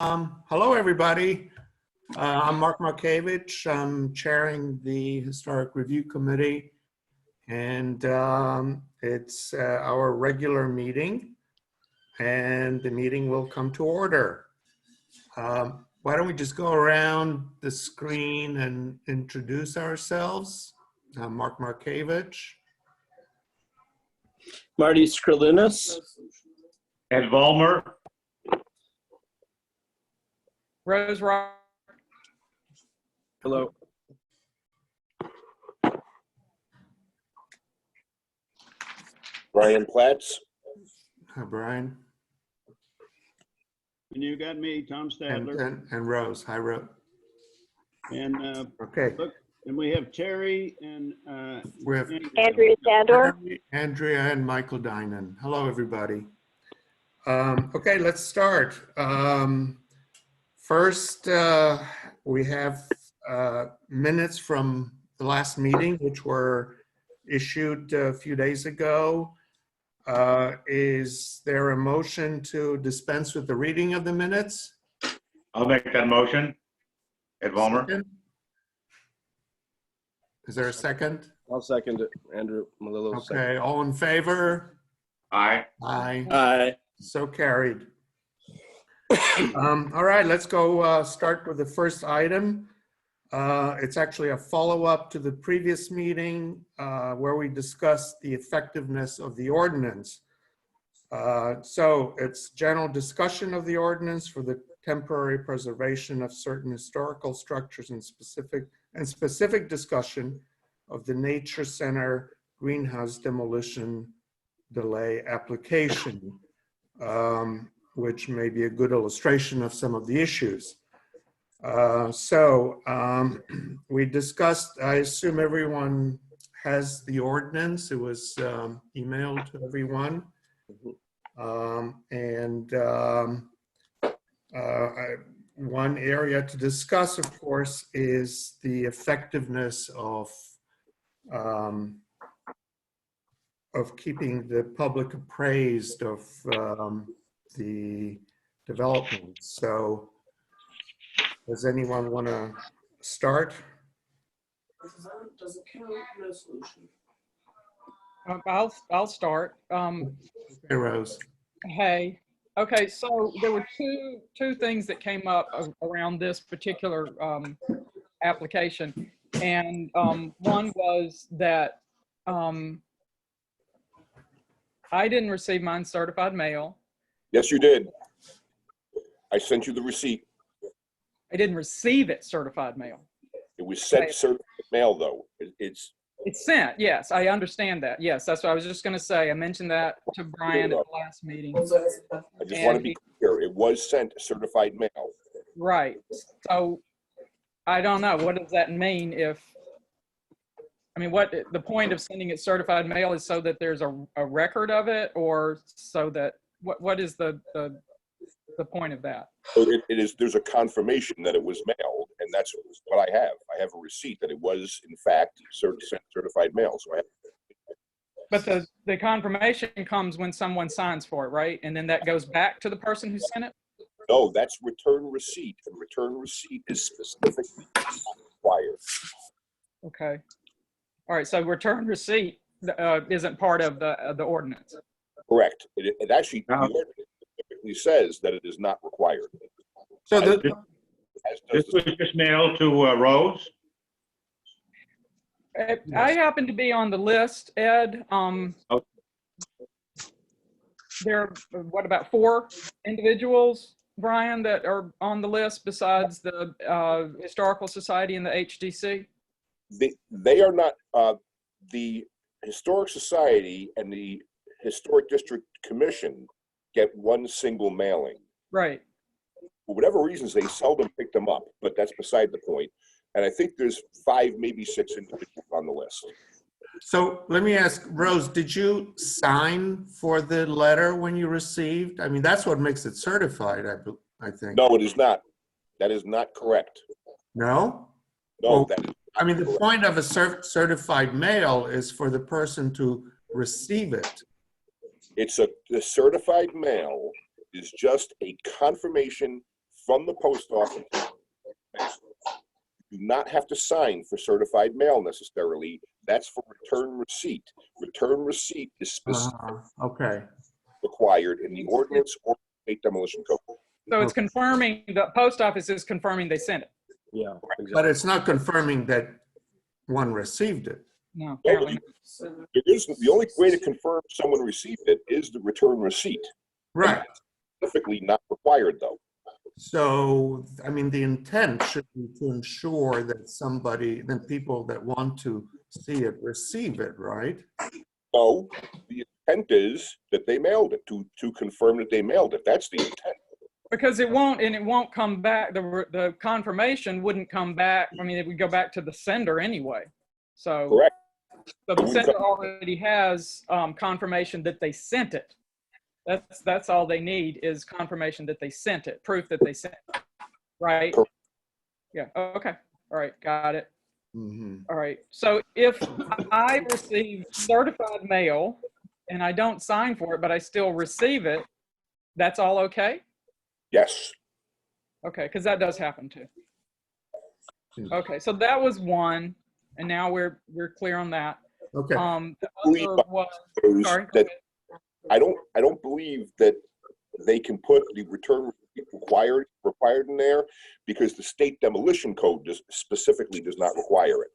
Hello, everybody. I'm Mark Markevich. I'm chairing the Historic Review Committee, and it's our regular meeting, and the meeting will come to order. Why don't we just go around the screen and introduce ourselves? I'm Mark Markevich. Marty Skrilunas. Ed Vollmer. Rose Rock. Hello. Brian Platts. Hi, Brian. And you got me, Tom Stadler. And Rose. Hi, Rose. And Okay. look, and we have Terry and We have Andrea Sandor. Andrea and Michael Dinan. Hello, everybody. Okay, let's start. First, we have minutes from the last meeting, which were issued a few days ago. Is there a motion to dispense with the reading of the minutes? I'll make that motion. Ed Vollmer. Second? Is there a second? I'll second it. Andrew Melillo. Okay, all in favor? Aye. Aye. Aye. So carried. All right, let's go start with the first item. It's actually a follow-up to the previous meeting where we discussed the effectiveness of the ordinance. So it's general discussion of the ordinance for the temporary preservation of certain historical structures and specific discussion of the Nature Center greenhouse demolition delay application, which may be a good illustration of some of the issues. We discussed, I assume everyone has the ordinance. It was emailed to everyone. One area to discuss, of course, is the effectiveness of keeping the public appraised of the development. So does anyone want to start? I'll start. Hey, Rose. Hey. Okay, so there were two things that came up around this particular application, and one was that I didn't receive mine certified mail. Yes, you did. I sent you the receipt. I didn't receive it certified mail. It was sent Okay. certified mail, though. It's It's sent, yes, I understand that. Yes, that's what I was just going to say. I mentioned that to Brian at the last meeting. I just want to be clear. It was sent certified mail. Right. So I don't know. What does that mean what the point of sending it certified mail is so that there's a record of it, or so that what is the point of that? So it is. There's a confirmation that it was mailed, and that's what I have. I have a receipt that it was, in fact, sent certified mail. So I have. But the confirmation comes when someone signs for it, right? And then that goes back to the person who sent it? No, that's return receipt, and return receipt is specifically required. Okay. All right. So return receipt isn't part of the ordinance. Correct. It actually the ordinance specifically says that it is not required. So As This does was just mailed to Rose. I happen to be on the list, Ed. There are, what, about 4 individuals, Brian, that are on the list besides the Historical Society and the HDC? They are not. The Historic Society and the Historic District Commission get one single mailing. Right. For whatever reasons, they seldom pick them up, but that's beside the point. And I think there's 5, maybe 6 individuals on the list. So let me ask, Rose, did you sign for the letter when you received? I mean, that's what makes it certified, I think. No, it is not. That is not correct. No? No, Well, that is I mean, the point of a certified mail is for the person to receive it. the certified mail is just a confirmation from the post office. You do not have to sign for certified mail necessarily. That's for return receipt. Return receipt is specifically Okay. required in the ordinance or state demolition code. So it's confirming, the post office is confirming they sent it. Yeah, But exactly. it's not confirming that one received it. No, apparently not. It is, the only way to confirm someone received it is the return receipt. Right. Specifically not required though. So, I mean, the intent should be to ensure that somebody, that people that want to see it receive it, right? No, the intent is that they mailed it, to confirm that they mailed it. That's the intent. Because it won't come back, the confirmation wouldn't come back. I mean, it would go back to the sender anyway. So, Correct. so the sender already has confirmation that they sent it. That's all they need is confirmation that they sent it, proof that they sent it, right? Correct. Yeah, okay, all right, got it. Mhm. All right, so if I receive certified mail and I don't sign for it, but I still receive it, that's all okay? Yes. Okay, because that does happen too. Okay, so that was one, and now we're clear on that. Okay. The other was, sorry, go That ahead. I don't believe that they can put the return required in there because the state demolition code specifically does not require it.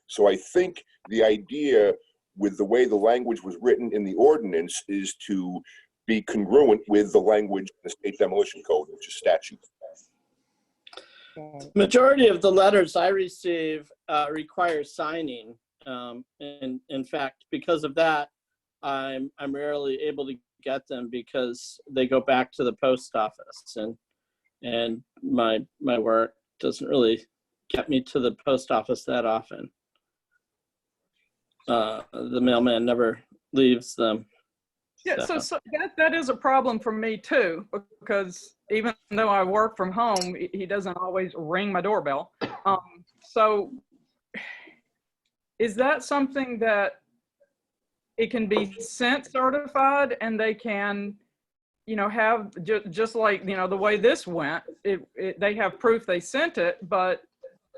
So I think the idea with the way the language was written in the ordinance is to be congruent with the language in the state demolition code, which is statute. Majority of the letters I receive require signing. And in fact, because of that, I'm rarely able to get them because they go back to the post office, and my work doesn't really get me to the post office that often. The mailman never leaves them. Yeah, so that is a problem for me too, because even though I work from home, he doesn't always ring my doorbell. So is that something that it can be sent certified and they can, you know, have just like, you know, the way this went, they have proof they sent it, but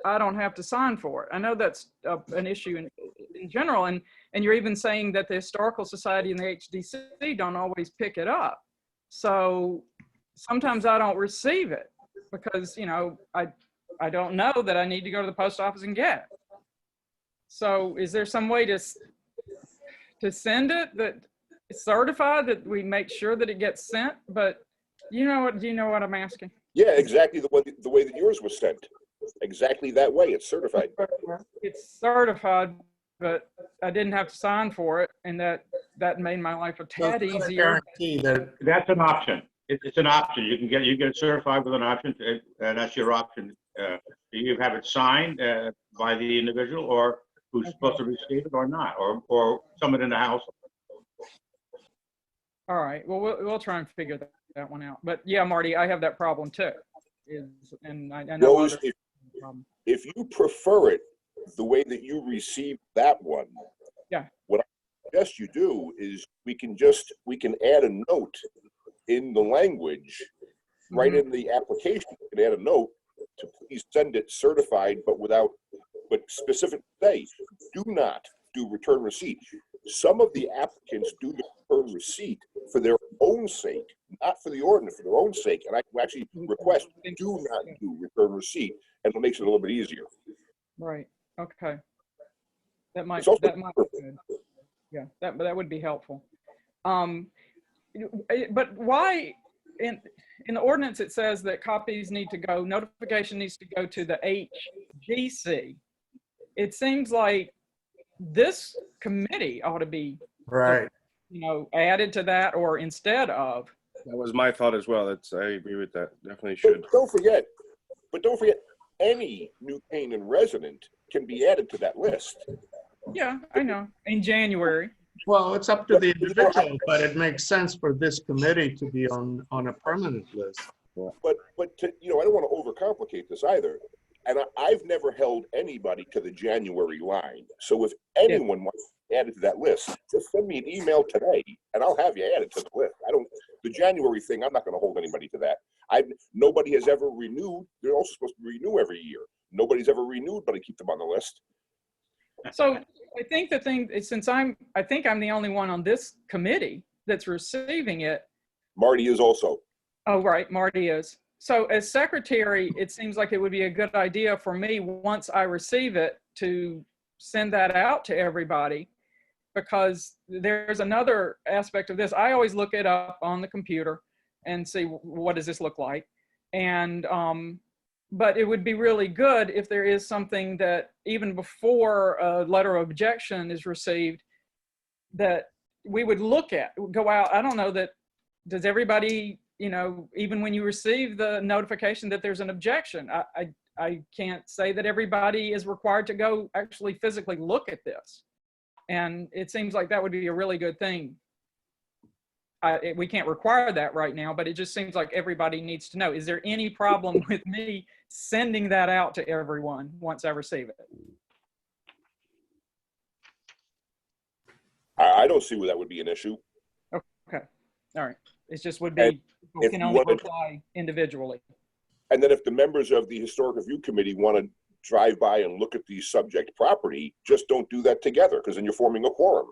I don't have to sign for it. I know that's an issue in general. And you're even saying that the Historical Society and the HDC don't always pick it up. So sometimes I don't receive it because, you know, I don't know that I need to go to the post office and get it. So is there some way to send it that it's certified, that we make sure that it gets sent? But do you know what I'm asking? Yeah, exactly the way that yours was sent. Exactly that way. It's certified. It's certified, but I didn't have to sign for it, and that made my life a tad It's not a easier. guarantee that, That's an option. It's an option. You can get it certified with an option, and that's your option. You have it signed by the individual or who's supposed to receive it or not, or someone in the house. All right. Well, we'll try and figure that one out. But yeah, Marty, I have that problem too. And I know Rose, others have the problem. if you prefer it the way that you received that one, Yeah. what I suggest you do is we can add a note in the language, right in the application. You can add a note to please send it certified, but specifically say, do not do return receipt. Some of the applicants do the return receipt for their own sake, not for the ordinance, for their own sake. And I actually request do not do return receipt, and it makes it a little bit easier. Right. Okay. That might It's also- be good. Yeah, that would be helpful. But why in the ordinance it says that notification needs to go to the HGC. It seems like this committee ought to be, right. added to that or instead of. That was my thought as well. I agree with that. Definitely should. But don't forget, any New Canaan resident can be added to that list. Yeah, I know. In January. Well, it's up to the individual, but it makes sense for this committee to be on a permanent list. But I don't want to overcomplicate this either. And I've never held anybody to the January line. So if anyone wants to be added to that list, just send me an email today and I'll have you added to the list. The January thing, I'm not going to hold anybody to that. Nobody has ever renewed. They're also supposed to renew every year. Nobody's ever renewed, but I keep them on the list. So I think the thing is, since I think I'm the only one on this committee that's receiving it. Marty is also. Oh, right, Marty is. So as secretary, it seems like it would be a good idea for me, once I receive it, to send that out to everybody, because there's another aspect of this. I always look it up on the computer and see what does this look like. And, but it would be really good if there is something that even before a letter of objection is received, that we would look at, go out. I don't know that, does everybody, you know, even when you receive the notification that there's an objection, I can't say that everybody is required to go actually physically look at this. And it seems like that would be a really good thing. We can't require that right now, but it just seems like everybody needs to know. Is there any problem with me sending that out to everyone once I receive it? I don't see where that would be an issue. Okay, all right. It just would And be, people if can you only wanted- reply individually. And then if the members of the Historic Review Committee want to drive by and look at the subject property, just don't do that together, because then you're forming a quorum.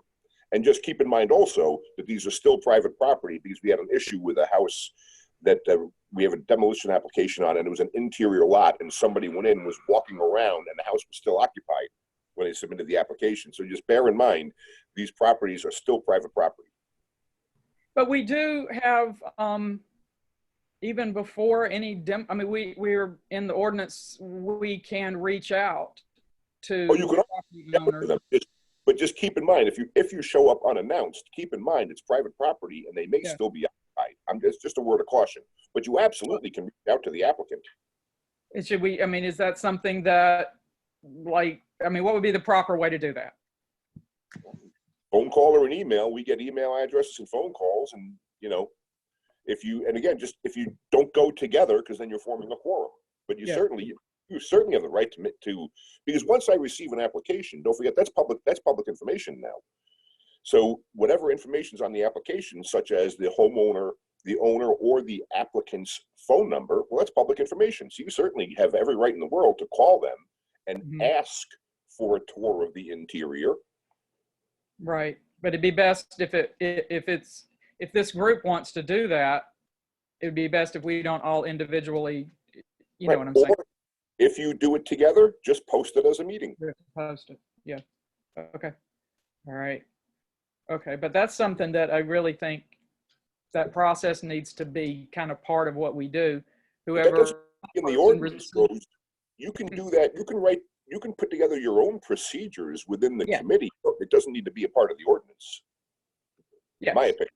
And just keep in mind also that these are still private property, because we had an issue with a house that we have a demolition application on, and it was an interior lot, and somebody went in and was walking around, and the house was still occupied when they submitted the application. So just bear in mind, these properties are still private property. But we do have, even before any I mean, we're in the ordinance, we can reach out to Oh, you can property Yeah, owners. but just keep in mind, if you show up unannounced, keep in mind it's private property and they may Yeah. still be occupied. It's just a word of caution, but you absolutely can reach out to the applicant. And should we, I mean, is that something that, like, I mean, what would be the proper way to do that? Phone call or an email. We get email addresses and phone calls, and if you don't go together, because then you're forming a quorum. But you Yeah. certainly have the right to, because once I receive an application, don't forget that's public information now. So whatever information's on the application, such as the homeowner, the owner, or the applicant's phone number, well, that's public information. So you certainly have every right in the world to call them and Mhm. ask for a tour of the interior. Right, but it'd be best if this group wants to do that, it'd be best if we don't all individually, you know Right. what I'm saying? Or if you do it together, just post it as a meeting. Post it, yeah, okay, all right. Okay, but that's something that I really think that process needs to be kind of part of what we do. That doesn't Whoever. In the person ordinance receives- goes, you can do that. You can put together your own procedures within the Yeah. committee. It doesn't need to be a part of the ordinance, Yes, in my opinion.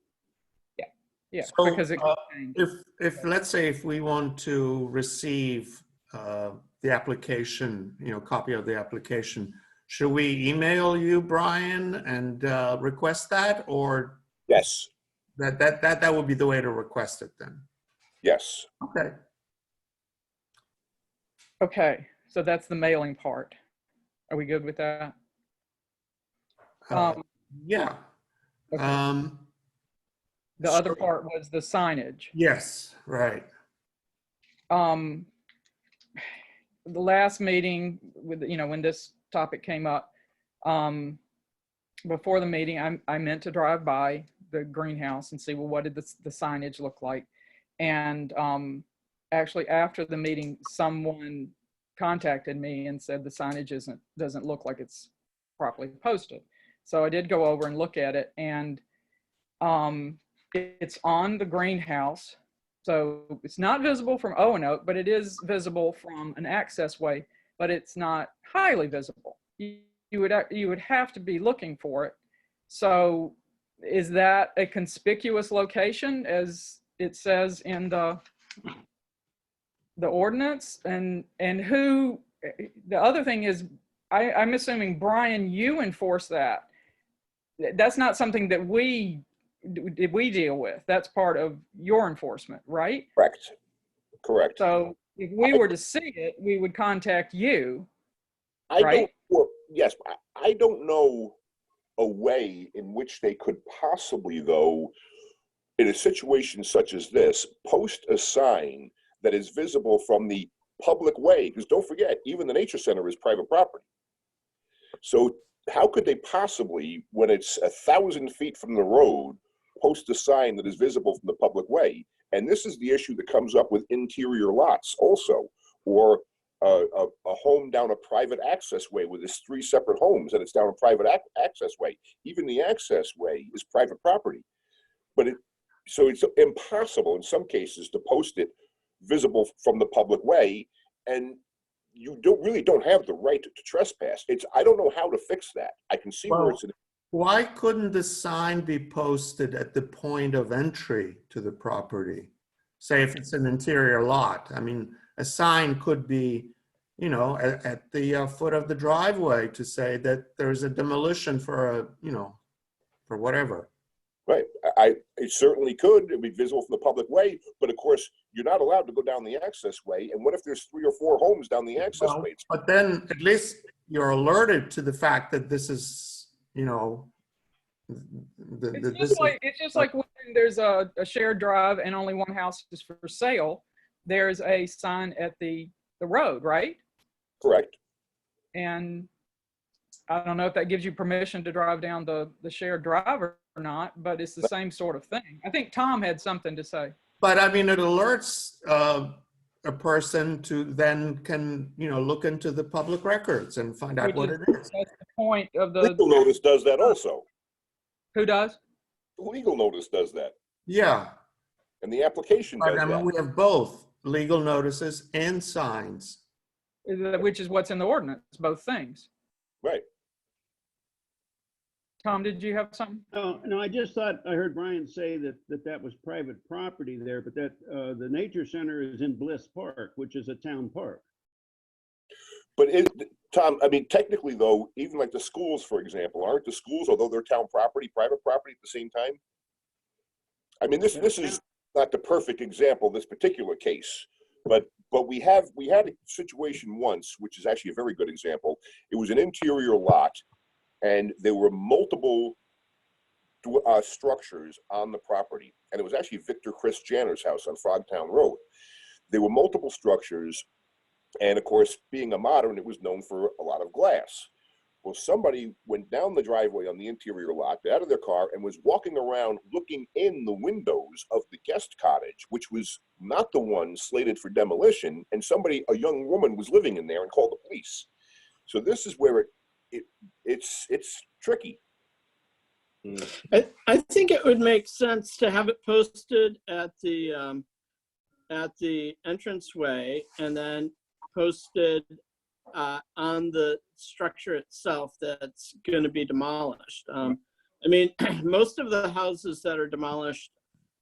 yeah, So, because it can change. if let's say if we want to receive the application, copy of the application, should we email you, Brian, and request that, or Yes, that would be the way to request it then? yes. Okay. Okay, so that's the mailing part. Are we good with that? Uh, Yeah. Okay. The other part was the signage. Yes, right. The last meeting with, when this topic came up, before the meeting, I meant to drive by the greenhouse and see, well, what did the signage look like? And actually after the meeting, someone contacted me and said the signage doesn't look like it's properly posted. So I did go over and look at it, and it's on the greenhouse. So it's not visible from Owen-Oak, but it is visible from an access way, but it's not highly visible. You would have to be looking for it. So is that a conspicuous location, as it says in the ordinance? And who, the other thing is, I'm assuming, Brian, you enforce that. That's not something that we deal with. That's part of your enforcement, right? Correct. So if we were to see it, we would contact you. I don't know a way in which they could possibly, though, in a situation such as this, post a sign that is visible from the public way, because don't forget, even the nature center is private property. So how could they possibly, when it's 1,000 feet from the road, post a sign that is visible from the public way? And this is the issue that comes up with interior lots also, or a home down a private access way where there's 3 separate homes and it's down a private access way. Even the access way is private property. But so it's impossible in some cases to post it visible from the public way, and you really don't have the right to trespass. I don't know how to fix that. I can see where it's Why couldn't the sign be posted at the point of entry to the property? Say if it's an interior lot. I mean, a sign could be, you know, at the foot of the driveway to say that there's a demolition for for whatever. right. It certainly could. It'd be visible from the public way, but of course, you're not allowed to go down the access way. And what if there's 3 or 4 homes down the access Well, way? but then at least you're alerted to the fact that this is, you know, It's just like when there's a shared drive and only one house is for sale, there's a sign at the road, right? Correct. And I don't know if that gives you permission to drive down the shared drive or not, but it's the same sort of thing. I think Tom had something to say. But I mean, it alerts a person to then can, you know, look into the public records and find out what it is. That's the point of the, Legal notice does that also. who does? The legal notice does that. Yeah, And the application but does I mean, that. we have both legal notices and signs. Which is what's in the ordinance, both things. Right. Tom, did you have something? No, I just thought I heard Brian say that was private property there, but that the nature center is in Bliss Park, which is a town park. But Tom, I mean, technically though, even like the schools, for example, aren't the schools, although they're town property, private property at the same time? I mean, this is not the perfect example, this particular case, but we had a situation once, which is actually a very good example. It was an interior lot, and there were multiple structures on the property, and it was actually Victor Chris Janner's house on Frogtown Road. There were multiple structures, and of course, being a modern, it was known for a lot of glass. Well, somebody went down the driveway on the interior lot, got out of their car, and was walking around looking in the windows of the guest cottage, which was not the one slated for demolition, and a young woman was living in there and called the police. So this is where it's tricky. I think it would make sense to have it posted at the entranceway and then posted on the structure itself that's going to be demolished. I mean, most of the houses that are demolished,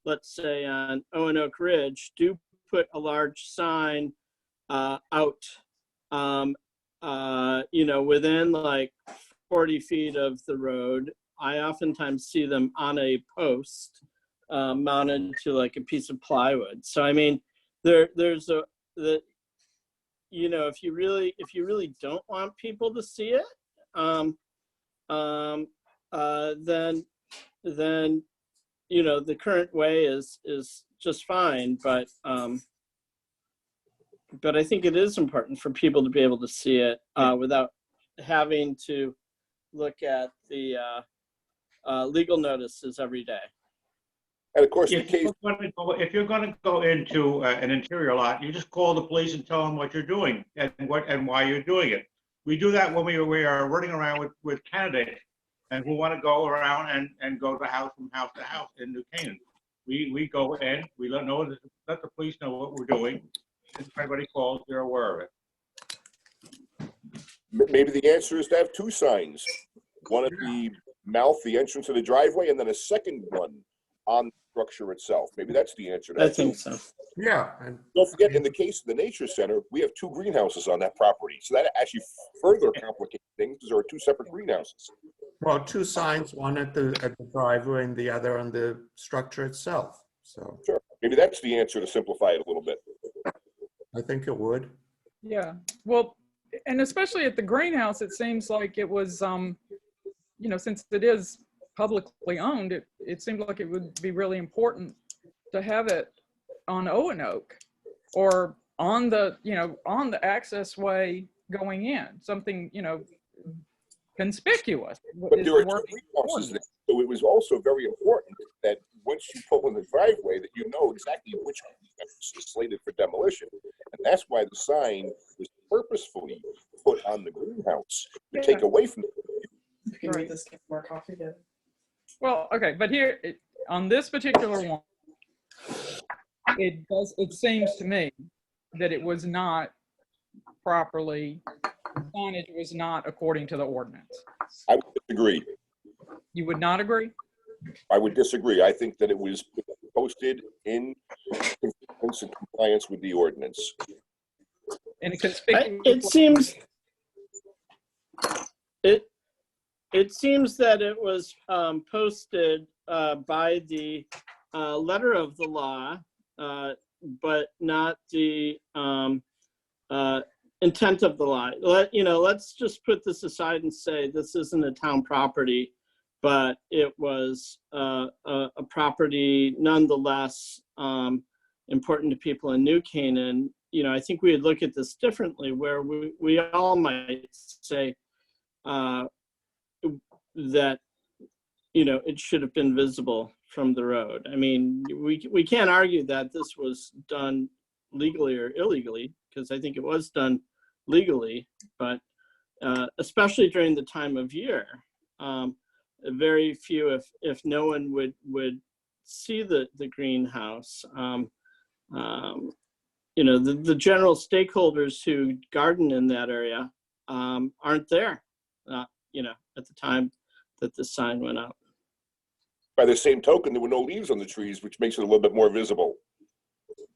let's say on Owen Oak Ridge, do put a large sign out, you know, within like 40 feet of the road. I oftentimes see them on a post mounted to like a piece of plywood. So, I mean, there's you know, if you really don't want people to see it, then you know the current way is just fine. But I think it is important for people to be able to see it without having to look at the legal notices every day. And of course, If you're going to go into an interior lot, you just call the police and tell them what you're doing and why you're doing it. We do that when we are running around with candidates and who want to go around and go to house from house to house in New Canaan. We go in, we let the police know what we're doing. If everybody calls, they're aware of it. maybe the answer is to have 2 signs, one at the mouth, the entrance of the driveway, and then a second one on the structure itself. Maybe that's the answer to that. I think so. Yeah, and Don't forget, in the case of the nature center, we have 2 greenhouses on that property. So that actually further complicates things because there are 2 separate greenhouses. well, 2 signs, one at the driveway and the other on the structure itself. So Sure. Maybe that's the answer to simplify it a little bit. I think it would. Yeah, well, and especially at the greenhouse, it seems like it was, you know, since it is publicly owned, it it seemed like it would be really important to have it on Oak or on the, on the access way going in, something, conspicuous. But is there are the word two greenhouses there, so it was also very important that once you pull in the driveway, that you know exactly which greenhouse is slated for demolition. And that's why the sign was purposefully put on the greenhouse to take away from You can read this, get more coffee, good. Well, okay, but here, on this particular one, it seems to me that it was not properly, signage was not according to the ordinance. I would disagree. You would not agree? I would disagree. I think that it was posted in compliance with the ordinance. In a conspicuous It seems, it seems that it was posted by the letter of the law, but not the intent of the law. Let's just put this aside and say this isn't a town property, but it was a property nonetheless important to people in New Canaan. I think we would look at this differently, where we all might say that it should have been visible from the road. I mean, we can't argue that this was done legally or illegally, because I think it was done legally, but especially during the time of year, very few, if no one would see the greenhouse. The general stakeholders who garden in that area aren't there, at the time that the sign went up. By the same token, there were no leaves on the trees, which makes it a little bit more visible.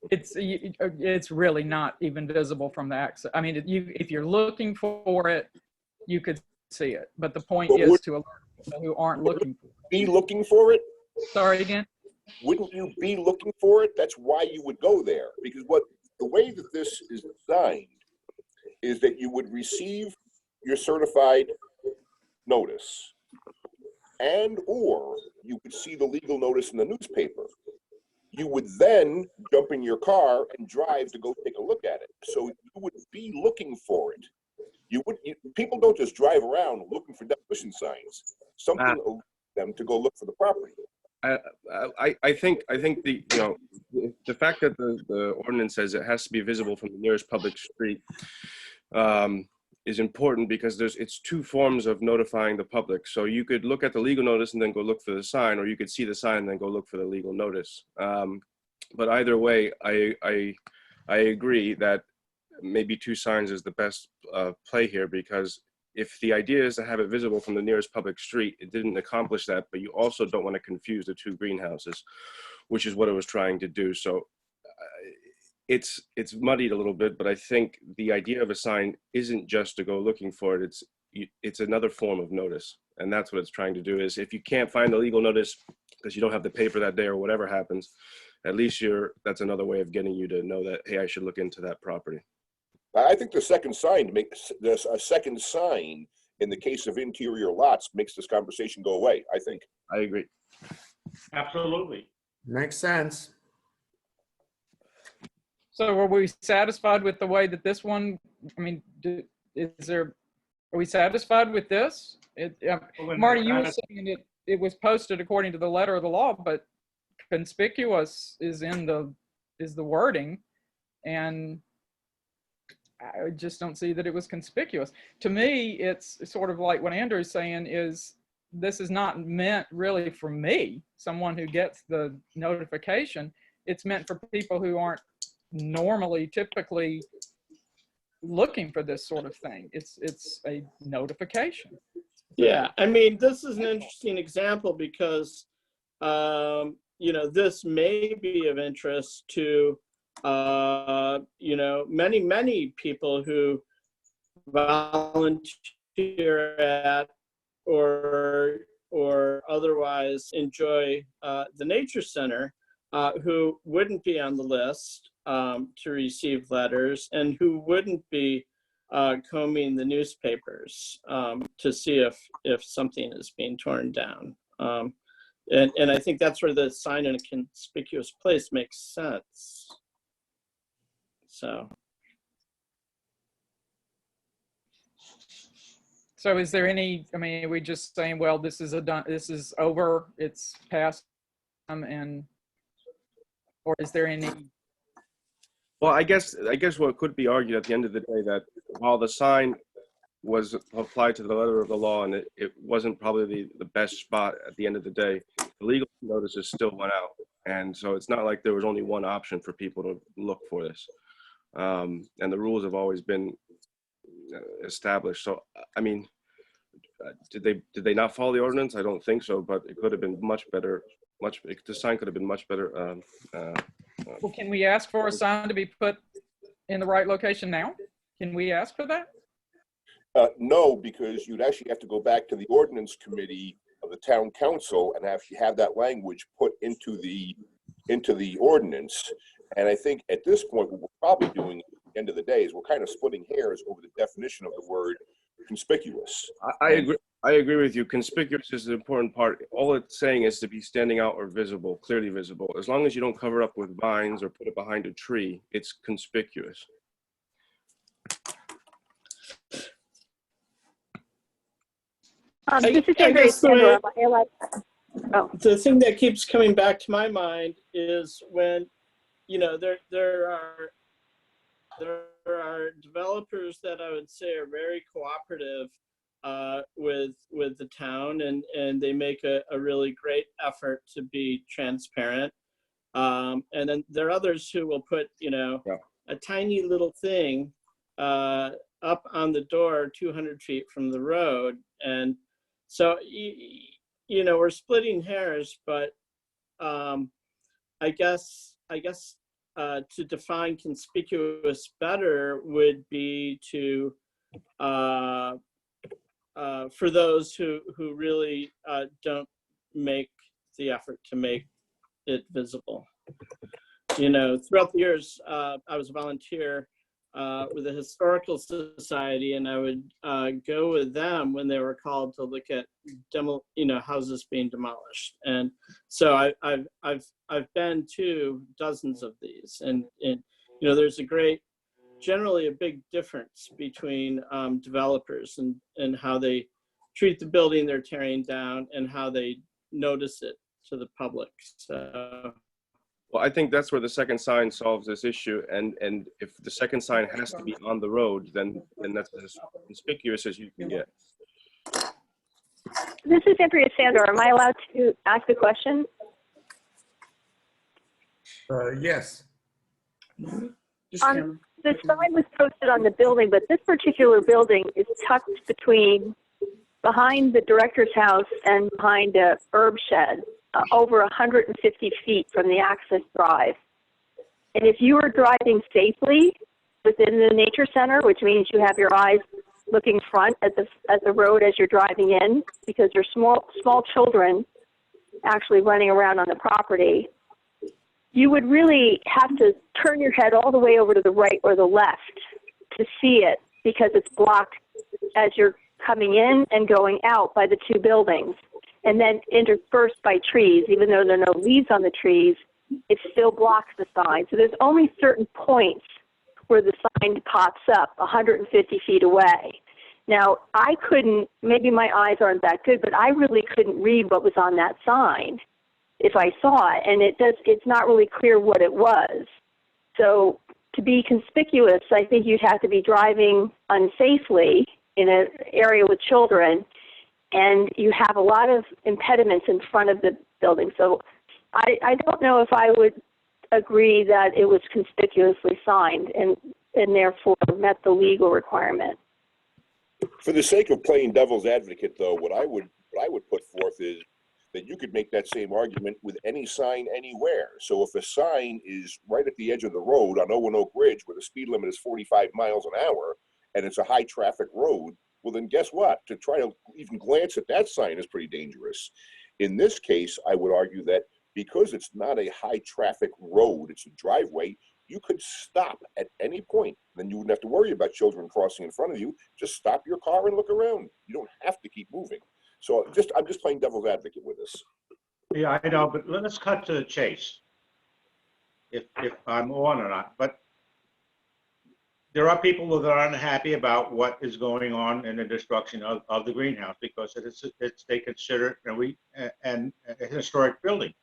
It's really not even visible from the access. I mean, if you're looking for it, you could see it. But the point But is to alert people who aren't looking for it. Be looking for it? Sorry again? Wouldn't you be looking for it? That's why you would go there. Because the way that this is designed is that you would receive your certified notice, and or you would see the legal notice in the newspaper. You would then jump in your car and drive to go take a look at it. So you would be looking for it. People don't just drive around looking for demolition signs. Something alerts them to go look for the property. I think the fact that the ordinance says it has to be visible from the nearest public street is important, because it's two forms of notifying the public. So you could look at the legal notice and then go look for the sign, or you could see the sign and then go look for the legal notice. But either way, I agree that maybe two signs is the best play here, because if the idea is to have it visible from the nearest public street, it didn't accomplish that, but you also don't want to confuse the two greenhouses, which is what it was trying to do. So it's muddied a little bit, but I think the idea of a sign isn't just to go looking for it. It's another form of notice. And that's what it's trying to do. Is if you can't find the legal notice because you don't have the paper that day or whatever happens, at least that's another way of getting you to know that, hey, I should look into that property. I think the second sign a second sign in the case of interior lots makes this conversation go away, I think. I agree. Absolutely. Makes sense. So are we satisfied with the way that this one, I mean, are we satisfied with this? Marty, you were saying it was posted according to the letter of the law, but conspicuous is the wording, and I just don't see that it was conspicuous. To me, it's sort of like what Andrew's saying is this is not meant really for me, someone who gets the notification. It's meant for people who aren't typically looking for this sort of thing. It's a notification. Yeah, I mean, this is an interesting example because, this may be of interest to, many people who volunteer at or otherwise enjoy the Nature Center, who wouldn't be on the list to receive letters and who wouldn't be combing the newspapers to see if something is being torn down. And I think that's where the sign in a conspicuous place makes sense. So. So is there any, I mean, are we just saying, well, this is this is over, it's past, and, or is there any? Well, I guess what could be argued at the end of the day that while the sign was applied to the letter of the law and it wasn't probably the best spot at the end of the day, the legal notices still went out. And so it's not like there was only one option for people to look for this. And the rules have always been established. So, I mean, did they not follow the ordinance? I don't think so, but it could have been much better. The sign could have been much better. Well, can we ask for a sign to be put in the right location now? Can we ask for that? No, because you'd actually have to go back to the ordinance committee of the town council and actually have that language put into the ordinance. And I think at this point, what we're probably doing at the end of the day is we're kind of splitting hairs over the definition of the word conspicuous. I agree. I agree with you. Conspicuous is the important part. All it's saying is to be standing out or visible, clearly visible. As long as you don't cover it up with vines or put it behind a tree, it's conspicuous. I This is guess Andrea Sandra. the thing that keeps coming back to my mind is when, you know, there are developers that I would say are very cooperative with the town, and they make a really great effort to be transparent. And then there are others who will put, you know, a tiny little thing up on the door 200 feet from the road. And so, you know, we're splitting hairs, but I guess to define conspicuous better would be to, for those who really don't make the effort to make it visible. You know, throughout the years, I was a volunteer with the Historical Society, and I would go with them when they were called to look at houses being demolished. And so I've been to dozens of these, and you know, there's generally a big difference between developers and how they treat the building they're tearing down and how they notice it to the public. So. Well, I think that's where the second sign solves this issue. And if the second sign has to be on the road, then that's as conspicuous as you can get. This is Andrea Sandor. Am I allowed to ask a question? Yes. The sign was posted on the building, but this particular building is tucked behind the director's house and behind a herb shed, over 150 feet from the access drive. And if you are driving safely within the nature center, which means you have your eyes looking front at the road as you're driving in, because there's small children actually running around on the property, you would really have to turn your head all the way over to the right or the left to see it, because it's blocked as you're coming in and going out by the two buildings, and then interspersed by trees. Even though there are no leaves on the trees, it still blocks the sign. So there's only certain points where the sign pops up 150 feet away. Now, I couldn't, maybe my eyes aren't that good, but I really couldn't read what was on that sign if I saw it, and it's not really clear what it was. So to be conspicuous, I think you'd have to be driving unsafely in an area with children, and you have a lot of impediments in front of the building. So I don't know if I would agree that it was conspicuously signed and therefore met the legal requirement. For the sake of playing devil's advocate, though, what I would put forth is that you could make that same argument with any sign anywhere. So if a sign is right at the edge of the road on Owen Oak Ridge where the speed limit is 45 miles an hour and it's a high traffic road, well then guess what? To try to even glance at that sign is pretty dangerous. In this case, I would argue that because it's not a high traffic road, it's a driveway, you could stop at any point. Then you wouldn't have to worry about children crossing in front of you. Just stop your car and look around. You don't have to keep moving. So I'm just playing devil's advocate with this. Yeah, I know, but let's cut to the chase. If I'm on or not, but there are people that are unhappy about what is going on in the destruction of the greenhouse because they consider it a historic building.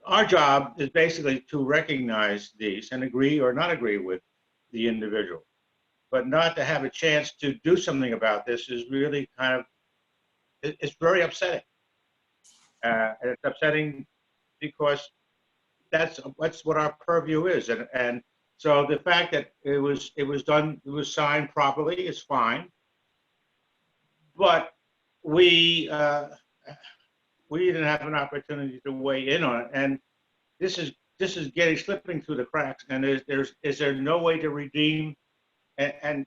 Our job is basically to recognize these and agree or not agree with the individual, but not to have a chance to do something about this is really kind of, it's very upsetting. And it's upsetting because that's what our purview is. And so the fact that it was signed properly is fine. But we didn't have an opportunity to weigh in on it. And this is slipping through the cracks. And is there no way to redeem and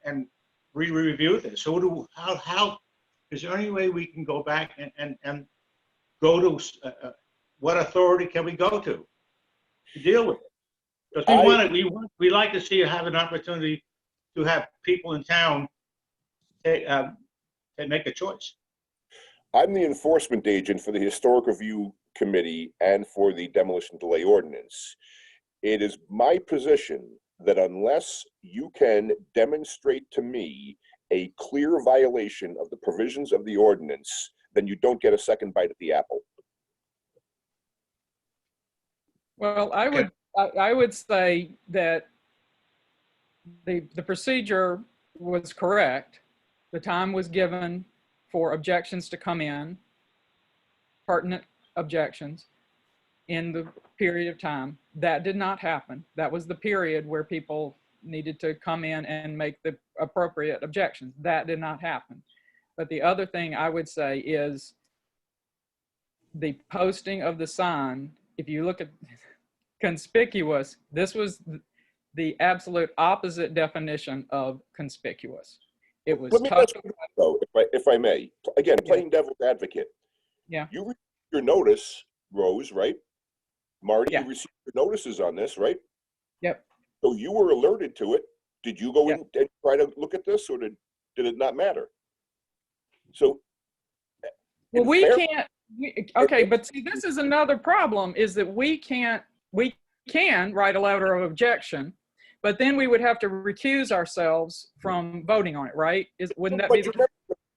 re-review this? So how is there any way we can go back and go to what authority can we go to deal with it? Because we like to see have an opportunity to have people in town make a choice. I'm the enforcement agent for the Historic Review Committee and for the Demolition Delay Ordinance. It is my position that unless you can demonstrate to me a clear violation of the provisions of the ordinance, then you don't get a second bite at the apple. Well, I would say that the procedure was correct. The time was given for objections to come in, pertinent objections, in the period of time. That did not happen. That was the period where people needed to come in and make the appropriate objections. That did not happen. But the other thing I would say is the posting of the sign. If you look at conspicuous, this was the absolute opposite definition of conspicuous. It was Let me ask you, though, if I may, again, playing devil's advocate. Yeah. You received your notice, Rose, right? Marty, Yeah. you received your notices on this, right? Yep. So you were alerted to it. Did you go in and try to look at this, or did it not matter? So, well, we can't. Okay, but see, this is another problem: is that we can write a letter of objection, but then we would have to recuse ourselves from voting on it, right? Wouldn't that be the case?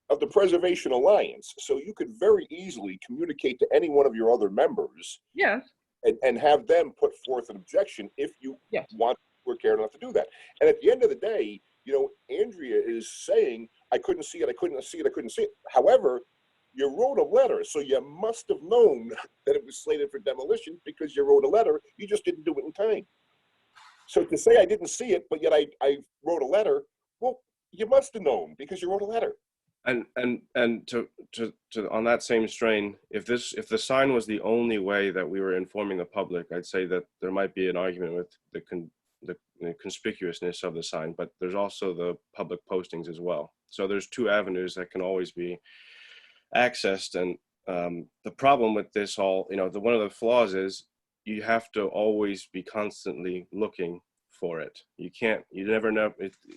Of the Preservation Alliance, so you could very easily communicate to any one of your other members. Yes. And have them put forth an objection if you want or care enough to do that. And at the end of the day, you know, Andrea is saying, I couldn't see it, I couldn't see it, I couldn't see it. However, you wrote a letter, so you must have known that it was slated for demolition because you wrote a letter, you just didn't do it in time. So to say I didn't see it, but yet I wrote a letter, well, you must have known because you wrote a letter. And to on that same strain, if the sign was the only way that we were informing the public, I'd say that there might be an argument with the conspicuousness of the sign, but there's also the public postings as well. So there's two avenues that can always be accessed. And the problem with this all, you know, one of the flaws is you have to always be constantly looking for it. You never know.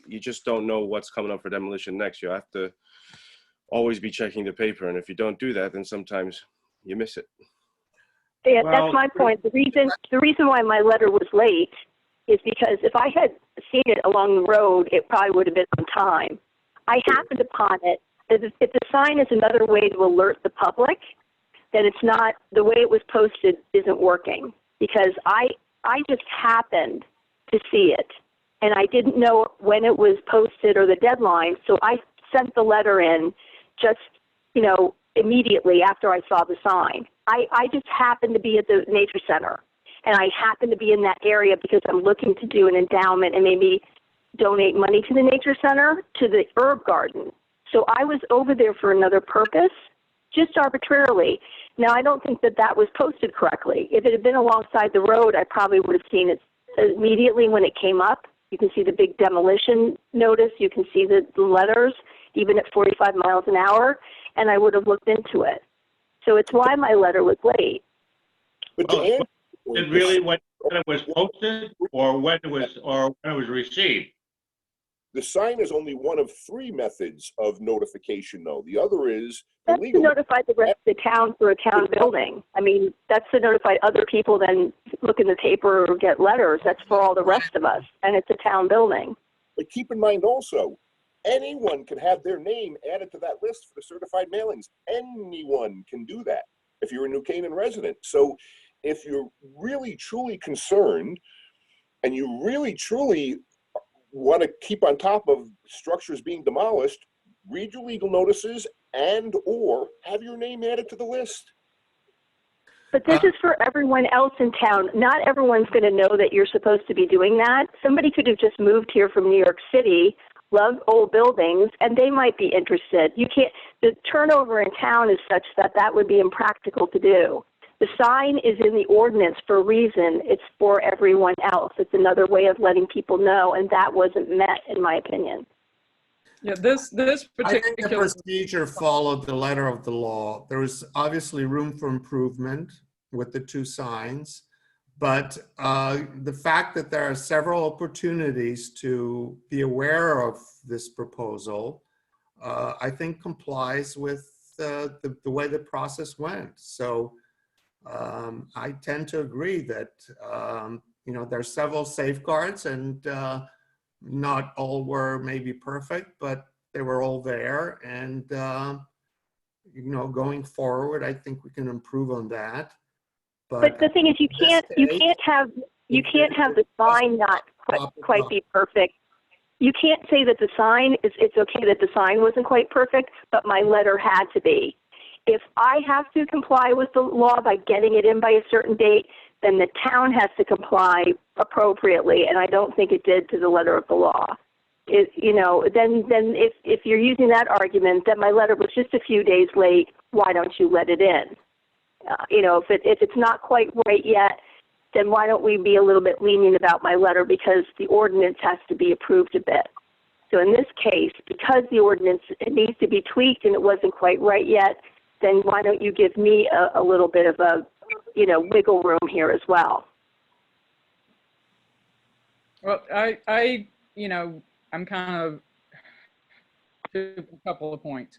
You just don't know what's coming up for demolition next. You have to always be checking the paper. And if you don't do that, then sometimes you miss it. Yeah, that's my point. The reason why my letter was late is because if I had seen it along the road, it probably would have been on time. I happened upon it. If the sign is another way to alert the public, then it's not, the way it was posted isn't working, because I just happened to see it, and I didn't know when it was posted or the deadline, so I sent the letter in just, you know, immediately after I saw the sign. I just happened to be at the nature center, and I happened to be in that area because I'm looking to do an endowment and maybe donate money to the nature center, to the herb garden. So I was over there for another purpose, just arbitrarily. Now, I don't think that that was posted correctly. If it had been alongside the road, I probably would have seen it immediately when it came up. You can see the big demolition notice. You can see the letters, even at 45 miles an hour, and I would have looked into it. So it's why my letter was late. But it really when it was posted or when it was received? The sign is only one of 3 methods of notification, though. The other is the That's to legal. notify the rest of the town for a town building. I mean, that's to notify other people, then look in the paper or get letters. That's for all the rest of us, and it's a town building. But keep in mind also, anyone can have their name added to that list for the certified mailings. Anyone can do that if you're a New Canaan resident. So if you're really truly concerned and you really truly want to keep on top of structures being demolished, read your legal notices and or have your name added to the list. But this is for everyone else in town. Not everyone's going to know that you're supposed to be doing that. Somebody could have just moved here from New York City, love old buildings, and they might be interested. You can't, the turnover in town is such that that would be impractical to do. The sign is in the ordinance for a reason. It's for everyone else. It's another way of letting people know, and that wasn't met, in my opinion. Yeah, this I think the particular, procedure followed the letter of the law. There was obviously room for improvement with the 2 signs, but the fact that there are several opportunities to be aware of this proposal, I think complies with the way the process went. So I tend to agree that, you know, there's several safeguards, and not all were maybe perfect, but they were all there. And, you know, going forward, I think we can improve on that. But the thing is, you can't have the sign not quite be perfect. You can't say that the sign is, it's okay that the sign wasn't quite perfect, but my letter had to be. If I have to comply with the law by getting it in by a certain date, then the town has to comply appropriately, and I don't think it did to the letter of the law. You know, then if you're using that argument that my letter was just a few days late, why don't you let it in? You know, if it's not quite right yet, then why don't we be a little bit lenient about my letter, because the ordinance has to be approved a bit. So in this case, because the ordinance, it needs to be tweaked and it wasn't quite right yet, then why don't you give me a little bit of a, you know, wiggle room here as well? well, I, you know, I'm kind of to a couple of points.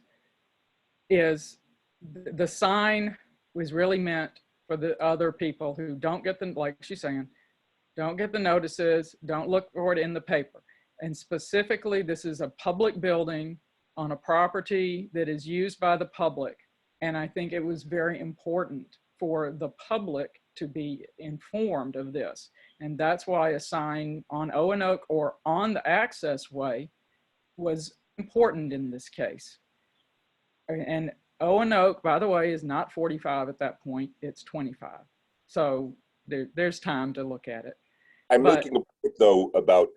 Is the sign was really meant for the other people who don't get the, like she's saying, don't get the notices, don't look for it in the paper. And specifically, this is a public building on a property that is used by the public. And I think it was very important for the public to be informed of this. And that's why a sign on Owen-Oak or on the access way was important in this case. And Owen-Oak, by the way, is not 45 at that point, it's 25. So there's time to look at it. I'm making a point, though, about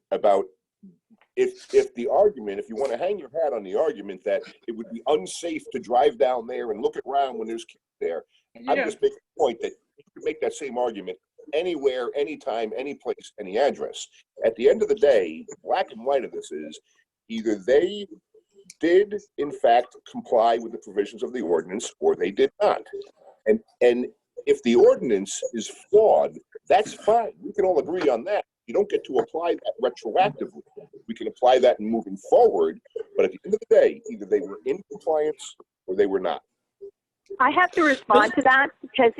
if the argument, if you want to hang your hat on the argument that it would be unsafe to drive down there and look around when there's kids there, Yeah. I'm just making a point that you can make that same argument anywhere, anytime, any place, any address. At the end of the day, the black and white of this is either they did, in fact, comply with the provisions of the ordinance, or they did not. And if the ordinance is flawed, that's fine. We can all agree on that. You don't get to apply that retroactively. We can apply that in moving forward, but at the end of the day, either they were in compliance or they were not. I have to respond to that because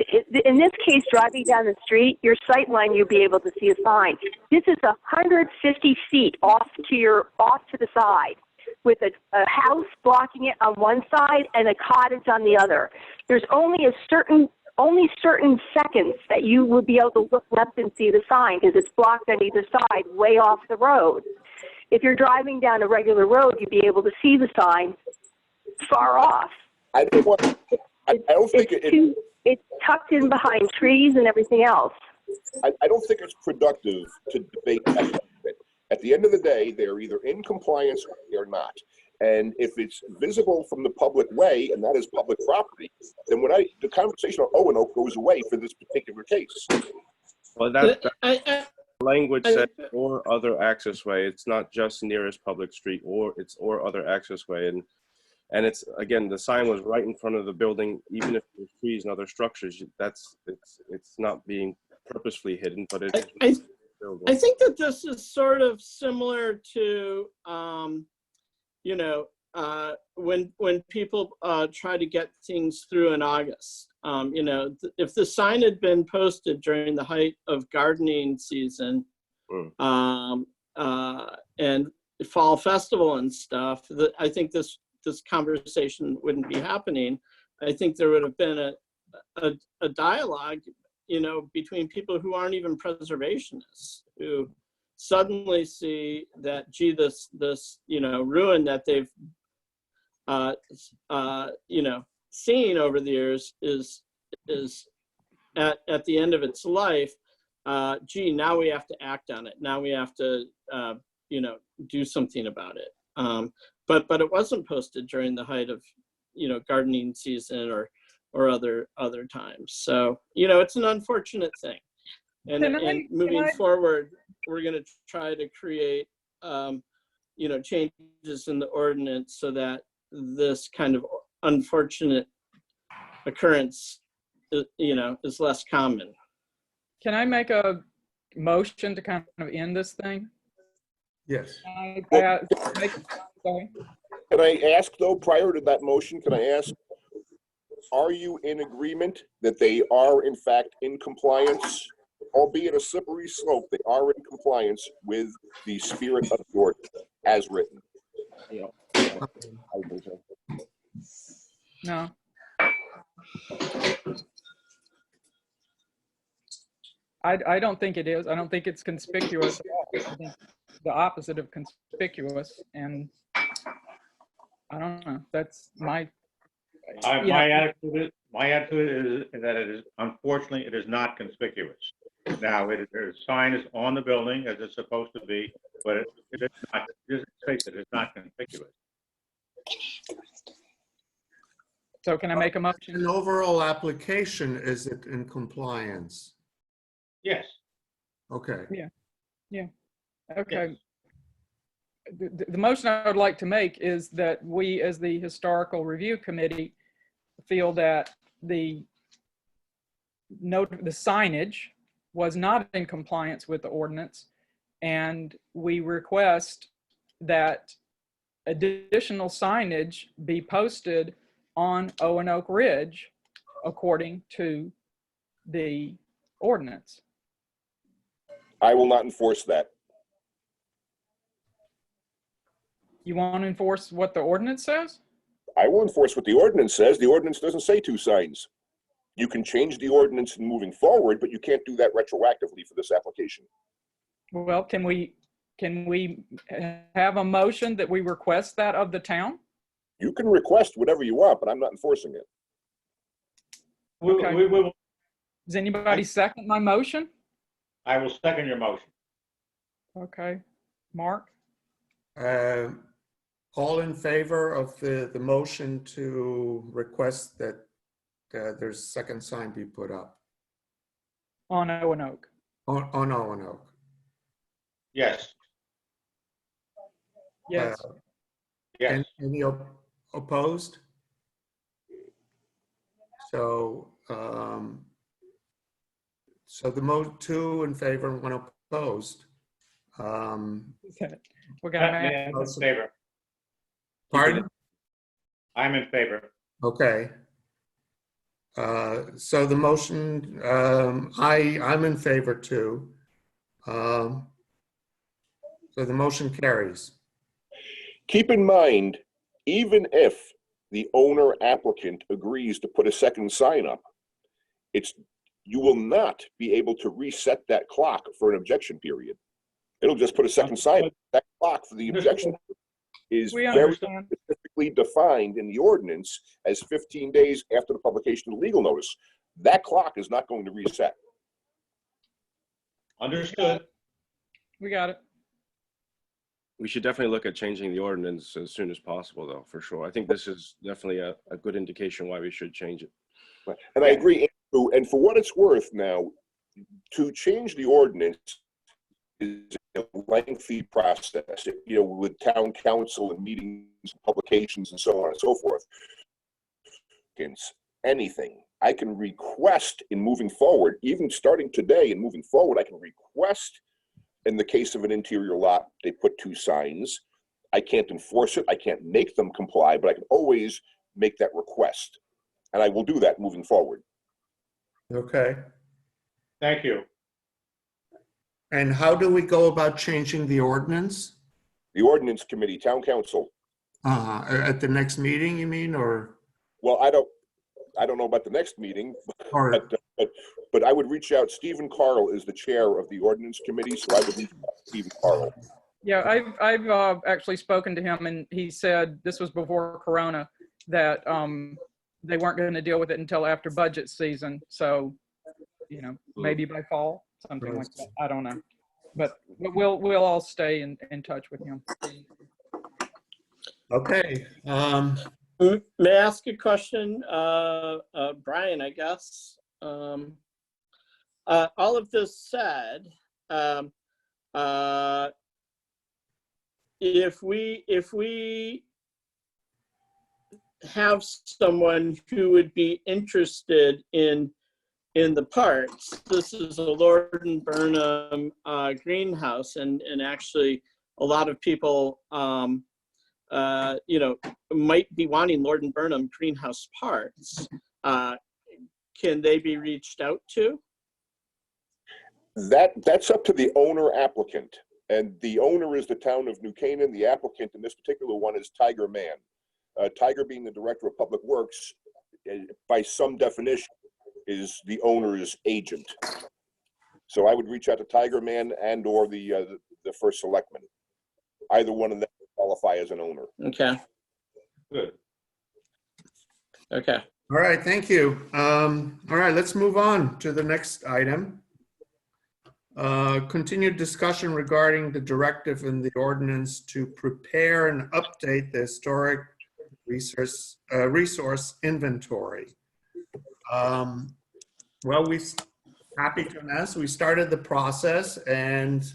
in this case, driving down the street, your sight line, you'll be able to see a sign. This is 150 feet off to the side, with a house blocking it on one side and a cottage on the other. There's only certain seconds that you would be able to look left and see the sign because it's blocked on either side, way off the road. If you're driving down a regular road, you'd be able to see the sign far off. I don't think it's tucked in behind trees and everything else. I don't think it's productive to debate that. At the end of the day, they're either in compliance or they're not. And if it's visible from the public way, and that is public property, then the conversation on Owen-Oak goes away for this particular case. Well, that language said or other access way. It's not just nearest public street, or it's or other access way. And it's, again, the sign was right in front of the building, even if there's trees and other structures. It's not being purposefully hidden, but I think that this is sort of similar to, you know, when people try to get things through in August. You know, if the sign had been posted during the height of gardening season and fall festival and stuff, I think this conversation wouldn't be happening. I think there would have been a dialogue, you know, between people who aren't even preservationists, who suddenly see that, gee, this you know, ruin that they've you know, seen over the years is at the end of its life. Gee, now we have to act on it. Now we have to you know, do something about it. But it wasn't posted during the height of, you know, gardening season or other times. So, you know, it's an unfortunate thing. And moving forward, we're going to try to create, you know, changes in the ordinance so that this kind of unfortunate occurrence, you know, is less common. Can I make a motion to kind of end this thing? Yes. Sorry. Can I ask though, prior to that motion, can I ask, are you in agreement that they are in fact in compliance, albeit a slippery slope, they are in compliance with the spirit of the ordinance as written? Yeah. No. I don't think it is. I don't think it's conspicuous at all. I think the opposite of conspicuous, and I don't know. That's my. My attitude is that it is, unfortunately, it is not conspicuous. Now, the sign is on the building as it's supposed to be, but it is not. Just face it, it's not conspicuous. So can I make a motion? An overall application, is it in compliance? Yes. Okay. Okay. The motion I would like to make is that we, as the Historical Review Committee, feel that the signage was not in compliance with the ordinance, and we request that additional signage be posted on Owen-Oak Ridge according to the ordinance. I will not enforce that. You want to enforce what the ordinance says? I will enforce what the ordinance says. The ordinance doesn't say 2 signs. You can change the ordinance in moving forward, but you can't do that retroactively for this application. Well, can we have a motion that we request that of the town? You can request whatever you want, but I'm not enforcing it. Okay. We will. Does anybody second my motion? I will second your motion. Okay. Mark? All in favor of the motion to request that there's a second sign be put up On Owen-Oak. on Owen-Oak? Yes. Yes. Yes. Any opposed? So, so the 2 in favor and 1 opposed. We're gonna I'm in favor. Pardon? I'm in favor. Okay. So the motion, I'm in favor too. So the motion carries. Keep in mind, even if the owner applicant agrees to put a second sign up, you will not be able to reset that clock for an objection period. It'll just put a second sign up. That clock for the objection is We very understand. specifically defined in the ordinance as 15 days after the publication of the legal notice. That clock is not going to reset. Understood. We got it. We should definitely look at changing the ordinance as soon as possible, though, for sure. I think this is definitely a good indication why we should change it. And I agree, Andrew, and for what it's worth now, to change the ordinance is a lengthy process, with town council and meetings, publications, and so on and so forth. Anything I can request in moving forward, even starting today and moving forward, I can request in the case of an interior lot, they put 2 signs. I can't enforce it. I can't make them comply, but I can always make that request. And I will do that moving forward. Okay. Thank you. And how do we go about changing the ordinance? The ordinance committee, town council. At the next meeting, you mean, or? Well, I don't know about the next meeting, Or, but I would reach out. Stephen Carl is the chair of the ordinance committee, so I would reach out to Stephen Carl. Yeah, I've actually spoken to him, and he said, this was before Corona, that they weren't going to deal with it until after budget season. So, you know, maybe by fall, something like that. I don't know. But we'll all stay in touch with him. okay. May I ask a question? Brian, I guess. All of this said, if we have someone who would be interested in the parks, this is a Lord and Burnham greenhouse, and actually a lot of people you know, might be wanting Lord and Burnham greenhouse parks. Can they be reached out to? That's up to the owner applicant, and the owner is the town of New Canaan. The applicant in this particular one is Tiger Man. Tiger, being the director of public works, by some definition is the owner's agent. So I would reach out to Tiger Man and or the first selectman. Either one of them qualify as an owner. Okay. Good. Okay. All right, thank you. All right, let's move on to the next item. Continued discussion regarding the directive in the ordinance to prepare and update the historic resource inventory. Well, happy to announce we started the process, and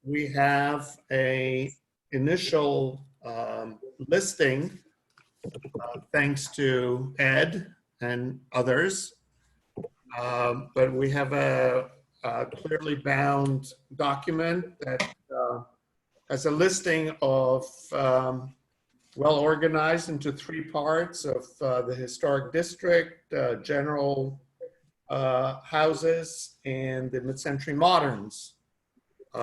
we have a initial listing thanks to Ed and others, but we have a clearly bound document that has a listing of well organized into 3 parts of the historic district, general houses, and the mid-century moderns. May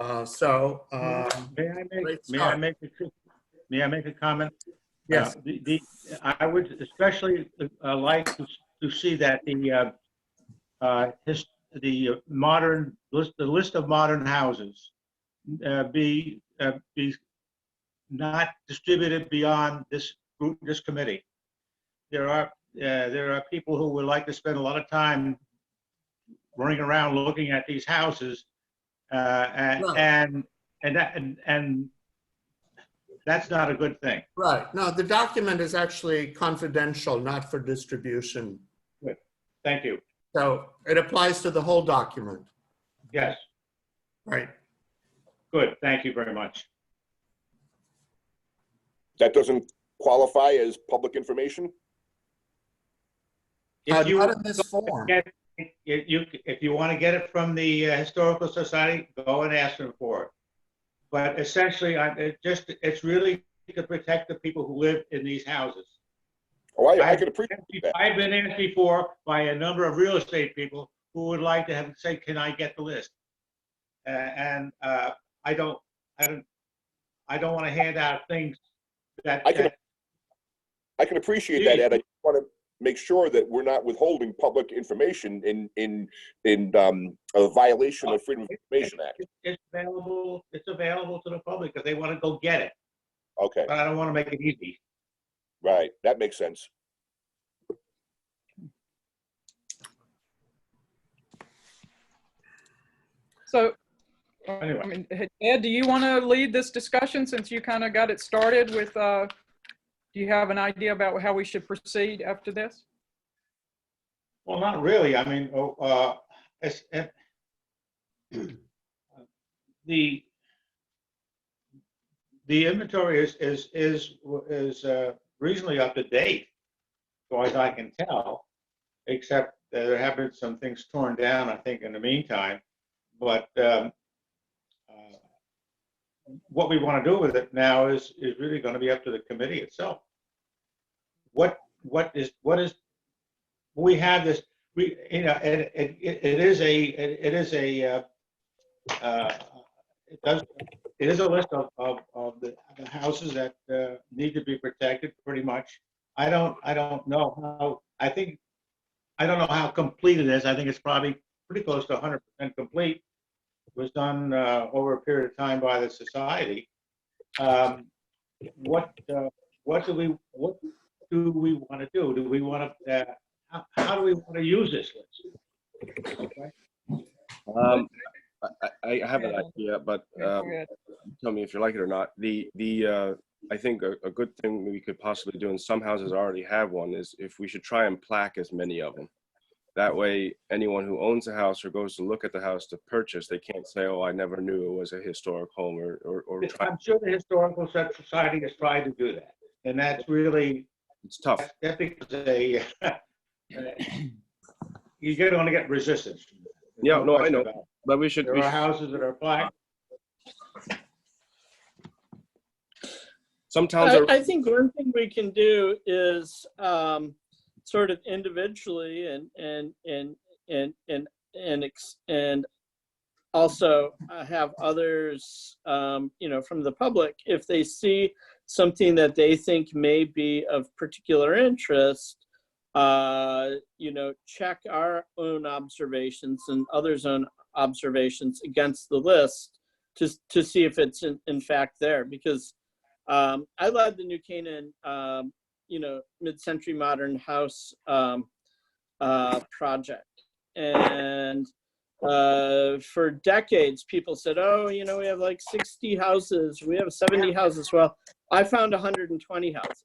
I make a comment? Yes. I would especially like to see that the list of modern houses be not distributed beyond this group, this committee. There are people who would like to spend a lot of time running around looking at these houses, and that's not a good thing. Right. No, the document is actually confidential, not for distribution. Good. Thank you. So it applies to the whole document. Yes. Right. Good. Thank you very much. That doesn't qualify as public information? If you not in this form. if you want to get it from the Historical Society, go and ask them for it. But essentially, it's really to protect the people who live in these houses. Oh, I can appreciate that. I've been asked before by a number of real estate people who would like to say, "Can I get the list?" And I don't want to hand out things that I can appreciate that, Ed. I want to make sure that we're not withholding public information in a violation of Freedom of Information Act. It's available to the public if they want to go get it. Okay, But I don't want to make it easy. right. That makes sense. So, Anyway. I mean, Ed, do you want to lead this discussion since you kind of got it started with, do you have an idea about how we should proceed after this? Well, not really. I mean, the inventory is reasonably up to date, as far as I can tell, except there have been some things torn down, I think, in the meantime. But what we want to do with it now is really going to be up to the committee itself. What is, we have this, it is a list of the houses that need to be protected, pretty much. I don't know how complete it is. I think it's probably pretty close to 100% complete. It was done over a period of time by the society. What do we want to do? Do we want to? How do we want to use this list? Okay. I have an idea, but tell me if you like it or not. I think a good thing we could possibly do, and some houses already have one, is if we should try and plaque as many of them. That way, anyone who owns a house or goes to look at the house to purchase, they can't say, "Oh, I never knew it was a historic home," or try. I'm sure the Historical Society has tried to do that, and that's really, It's tough. that's because you're going to get resistance. There's Yeah, no, I question know, about it. but we should. There are houses that are plaqued. Some towns are. I think one thing we can do is sort of individually and also have others, from the public, if they see something that they think may be of particular interest, check our own observations and others' own observations against the list to see if it's in fact there. Because I led the New Canaan, mid-century modern house project. And for decades, people said, "Oh, we have like 60 houses, we have 70 houses." Well, I found 120 houses.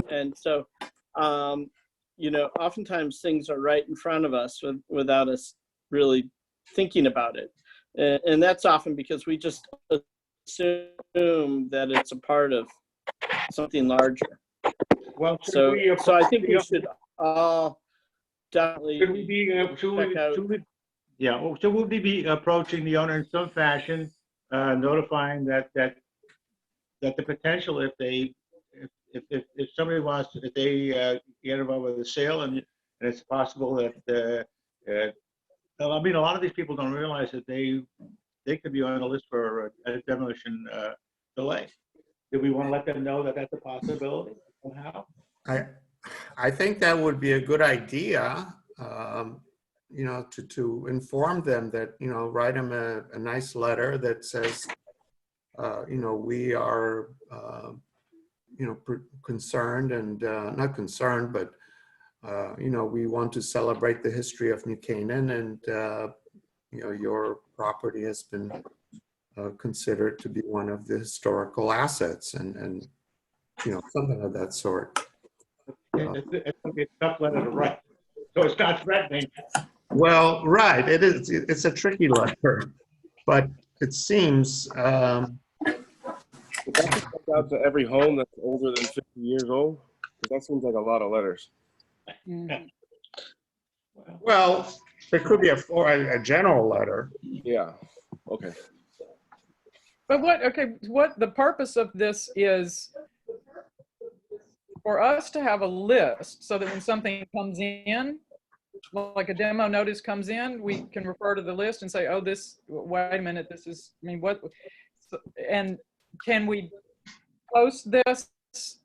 And so, oftentimes things are right in front of us without us really thinking about it. And that's often because we just assume that it's a part of something larger. Well, So I think we should all definitely Should we be, check out. so we'll be approaching the owner in some fashion, notifying that the potential, if somebody wants, if they get involved with a sale, and it's possible that, a lot of these people don't realize that they could be on the list for a demolition delay. Do we want to let them know that that's a possibility somehow? I think that would be a good idea, to inform them that, write them a nice letter that says, we are, concerned and not concerned, but, we want to celebrate the history of New Canaan, and, your property has been considered to be one of the historical assets, and something of that sort. It's going to be a tough letter to write, so it's not threatening. Well, right, it is. It's a tricky letter, but it seems. Would that be sent out to every home that's older than 50 years old? Because that seems like a lot of letters. Well, there could be a general letter. Yeah. Okay. But what the purpose of this is for us to have a list so that when something comes in, like a demo notice comes in, we can refer to the list and say, "Oh, wait a minute, this is, what?" And can we post this?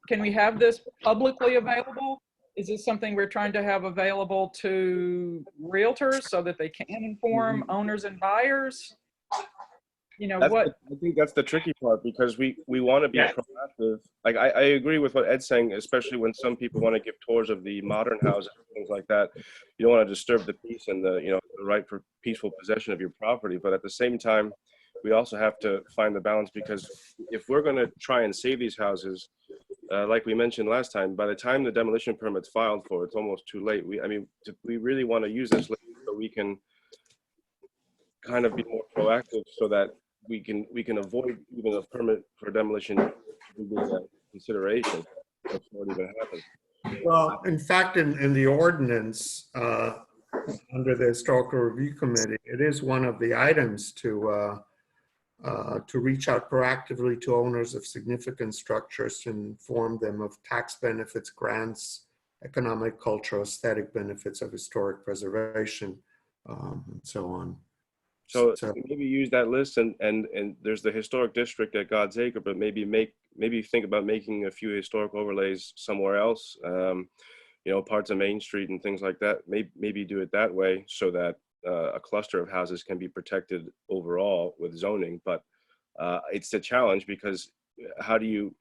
Can we have this publicly available? Is this something we're trying to have available to realtors so that they can inform owners and buyers? I think that's the tricky part, because we want to be proactive. Like I agree with what Ed's saying, especially when some people want to give tours of the modern houses, things like that. You don't want to disturb the peace and the right for peaceful possession of your property. But at the same time, we also have to find the balance, because if we're going to try and save these houses, like we mentioned last time, by the time the demolition permit's filed for, it's almost too late. We really want to use this list so we can kind of be more proactive, so that we can avoid even a permit for demolition being a consideration before it even happens. Well, in fact, in the ordinance, under the Historical Review Committee, it is one of the items to to reach out proactively to owners of significant structures to inform them of tax benefits, grants, economic, cultural, aesthetic benefits of historic preservation, and so on. So maybe use that list, and there's the historic district at God's Acre, but maybe think about making a few historic overlays somewhere else. You know, parts of Main Street and things like that. Maybe do it that way so that a cluster of houses can be protected overall with zoning. But it's a challenge because how do you?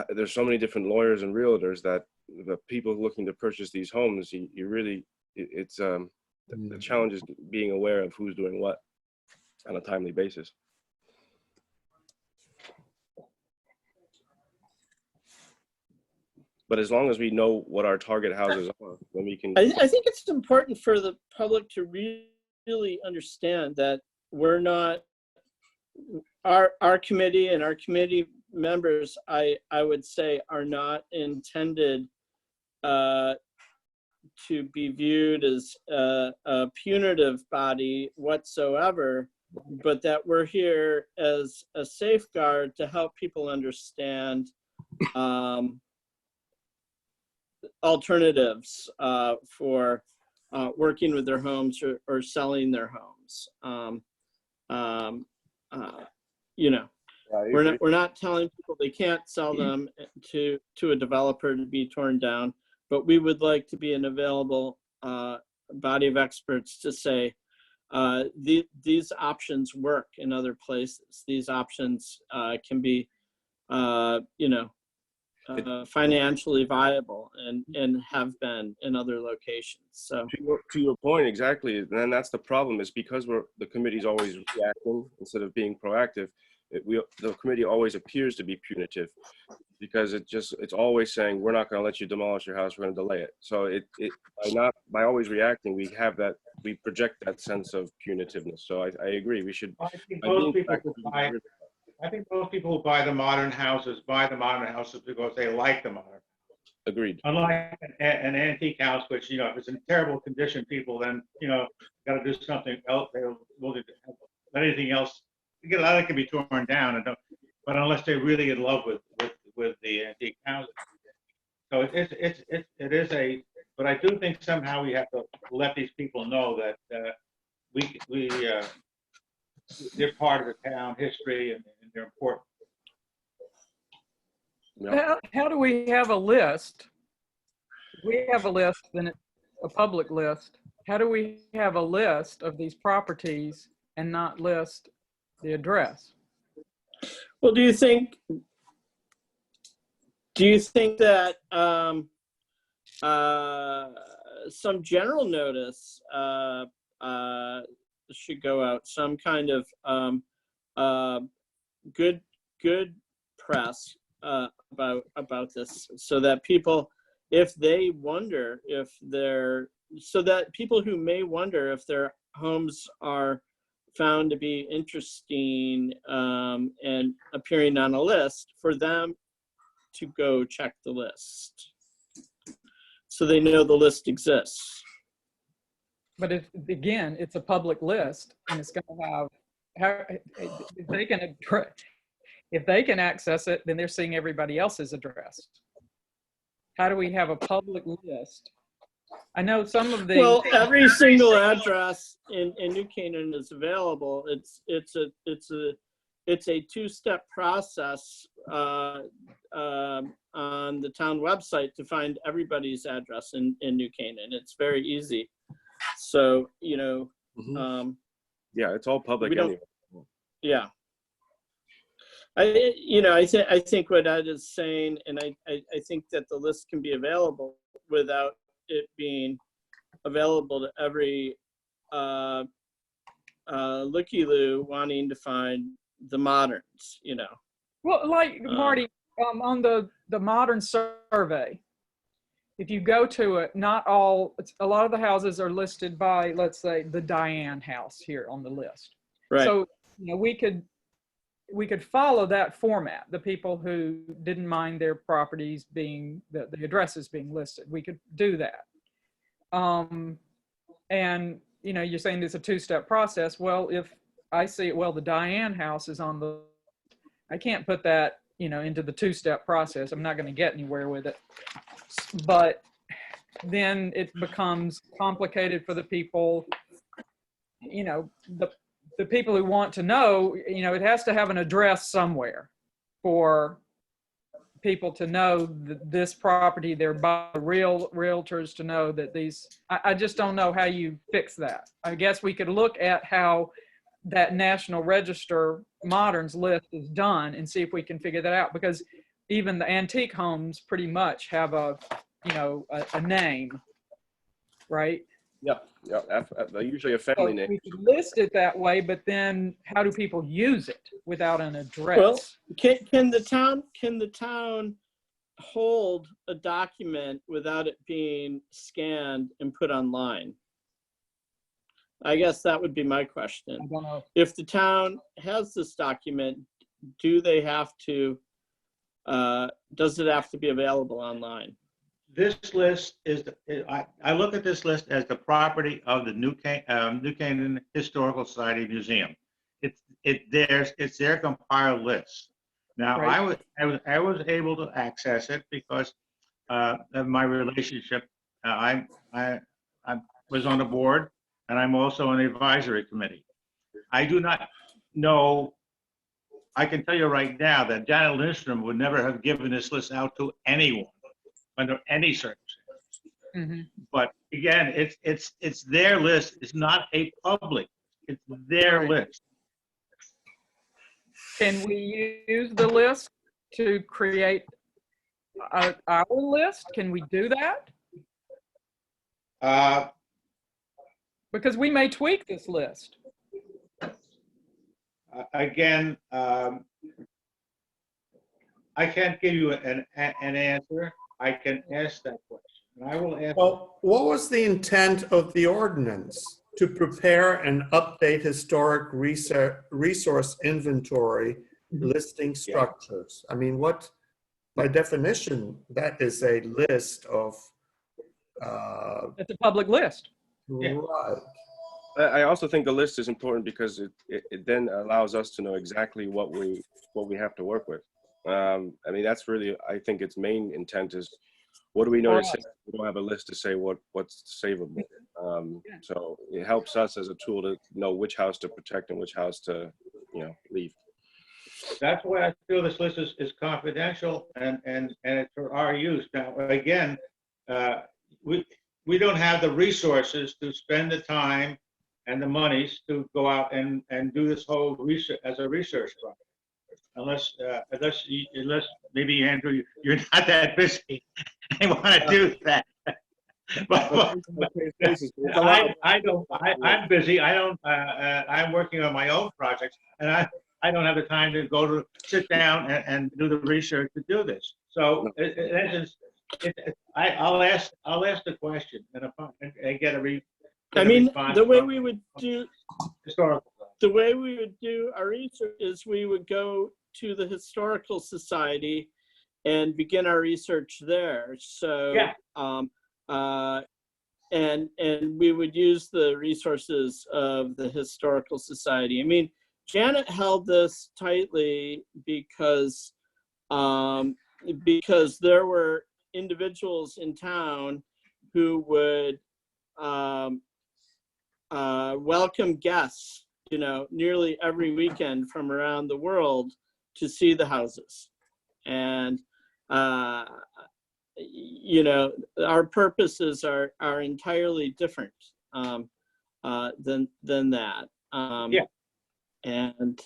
There's so many different lawyers and realtors that the people looking to purchase these homes, you really, it's the challenge is being aware of who's doing what on a timely basis. But as long as we know what our target houses are, then we can. I think it's important for the public to really understand that we're not, our committee and our committee members, I would say, are not intended to be viewed as a punitive body whatsoever, but that we're here as a safeguard to help people understand alternatives for working with their homes or selling their homes. You know, we're not telling people they can't sell them to a developer to be torn down, but we would like to be an available body of experts to say these options work in other places. These options can be, you know, financially viable and have been in other locations. So to your point, exactly, and that's the problem, is because the committee's always reacting instead of being proactive. The committee always appears to be punitive because it's always saying, we're not going to let you demolish your house, we're going to delay it. So by always reacting, we project that sense of punitiveness. So I agree, we should. I think most people who buy the modern houses because they like the modern. Agreed. Unlike an antique house, which, you know, if it's in terrible condition, people then, you know, got to do something else. They'll let anything else. A lot of it can be torn down, but unless they're really in love with the antique houses. So it is a. But I do think somehow we have to let these people know that they're part of the town history and they're important. How do we have a list? We have a list, then a public list. How do we have a list of these properties and not list the address? well, do you think that some general notice should go out, some kind of good press about this, so that people, so that people who may wonder if their homes are found to be interesting and appearing on a list, for them to go check the list, so they know the list exists. But again, it's a public list, and it's going to have, if they can access it, then they're seeing everybody else's address. How do we have a public list? I know some of the. Well, every single address in New Canaan is available. It's a two-step process on the town website to find everybody's address in New Canaan. It's very easy. So, you know, yeah, it's all public anyway. Yeah. I think what Ed is saying, and I think that the list can be available without it being available to every looky-loo wanting to find the moderns, you know. Well, like Marty, on the modern survey, if you go to it, a lot of the houses are listed by, let's say, the Diane house here on the list. Right. So, you know, we could follow that format. The people who didn't mind their properties being, the addresses being listed, we could do that. And, you know, you're saying it's a two-step process. Well, I see it, well, the Diane house is on the, I can't put that, into the two-step process. I'm not going to get anywhere with it. But then it becomes complicated for the people, the people who want to know, it has to have an address somewhere for people to know that this property, they're by real realtors to know that these, I just don't know how you fix that. I guess we could look at how that National Register Moderns list is done and see if we can figure that out, because even the antique homes pretty much have a name, right? Yeah, usually a family name. We could list it that way, but then how do people use it without an address? Well, can the town hold a document without it being scanned and put online? I guess that would be my question. I don't know. If the town has this document, do they have to, does it have to be available online? This list is, I look at this list as the property of the New Canaan Historical Society Museum. It's their compiled list. Now, Right. I was able to access it because of my relationship. I was on the board, and I'm also on the advisory committee. I do not know. I can tell you right now that Janet Lindstrom would never have given this list out to anyone under any circumstances. Mm-hmm. But again, it's their list. It's not a public. It's their Right. list. Can we use the list to create our list? Can we do that? Because we may tweak this list. Again, I can't give you an answer. I can ask that question. And I will ask. Well, what was the intent of the ordinance? To prepare and update historic resource inventory listing structures. I mean, what, by definition, that is a list of, It's a public list. right. I also think the list is important because it then allows us to know exactly what we have to work with. I mean, that's really, I think its main intent is, what do we know to say? We don't have a list to say what's savable. So it helps us as a tool to know which house to protect and which house to, leave. That's why I feel this list is confidential and it's for our use. Now, again, we don't have the resources to spend the time and the monies to go out and do this whole research as a research project. Unless maybe, Andrew, you're not that busy and want to do that. But I'm busy. I'm working on my own projects, and I don't have the time to sit down and do the research to do this. So I'll ask the question and get a response. The way we would do historical. The way we would do our research is we would go to the Historical Society and begin our research there. So, yeah. And we would use the resources of the Historical Society. I mean, Janet held this tightly because there were individuals in town who would welcome guests, nearly every weekend from around the world to see the houses. And, our purposes are entirely different than that. Yeah. And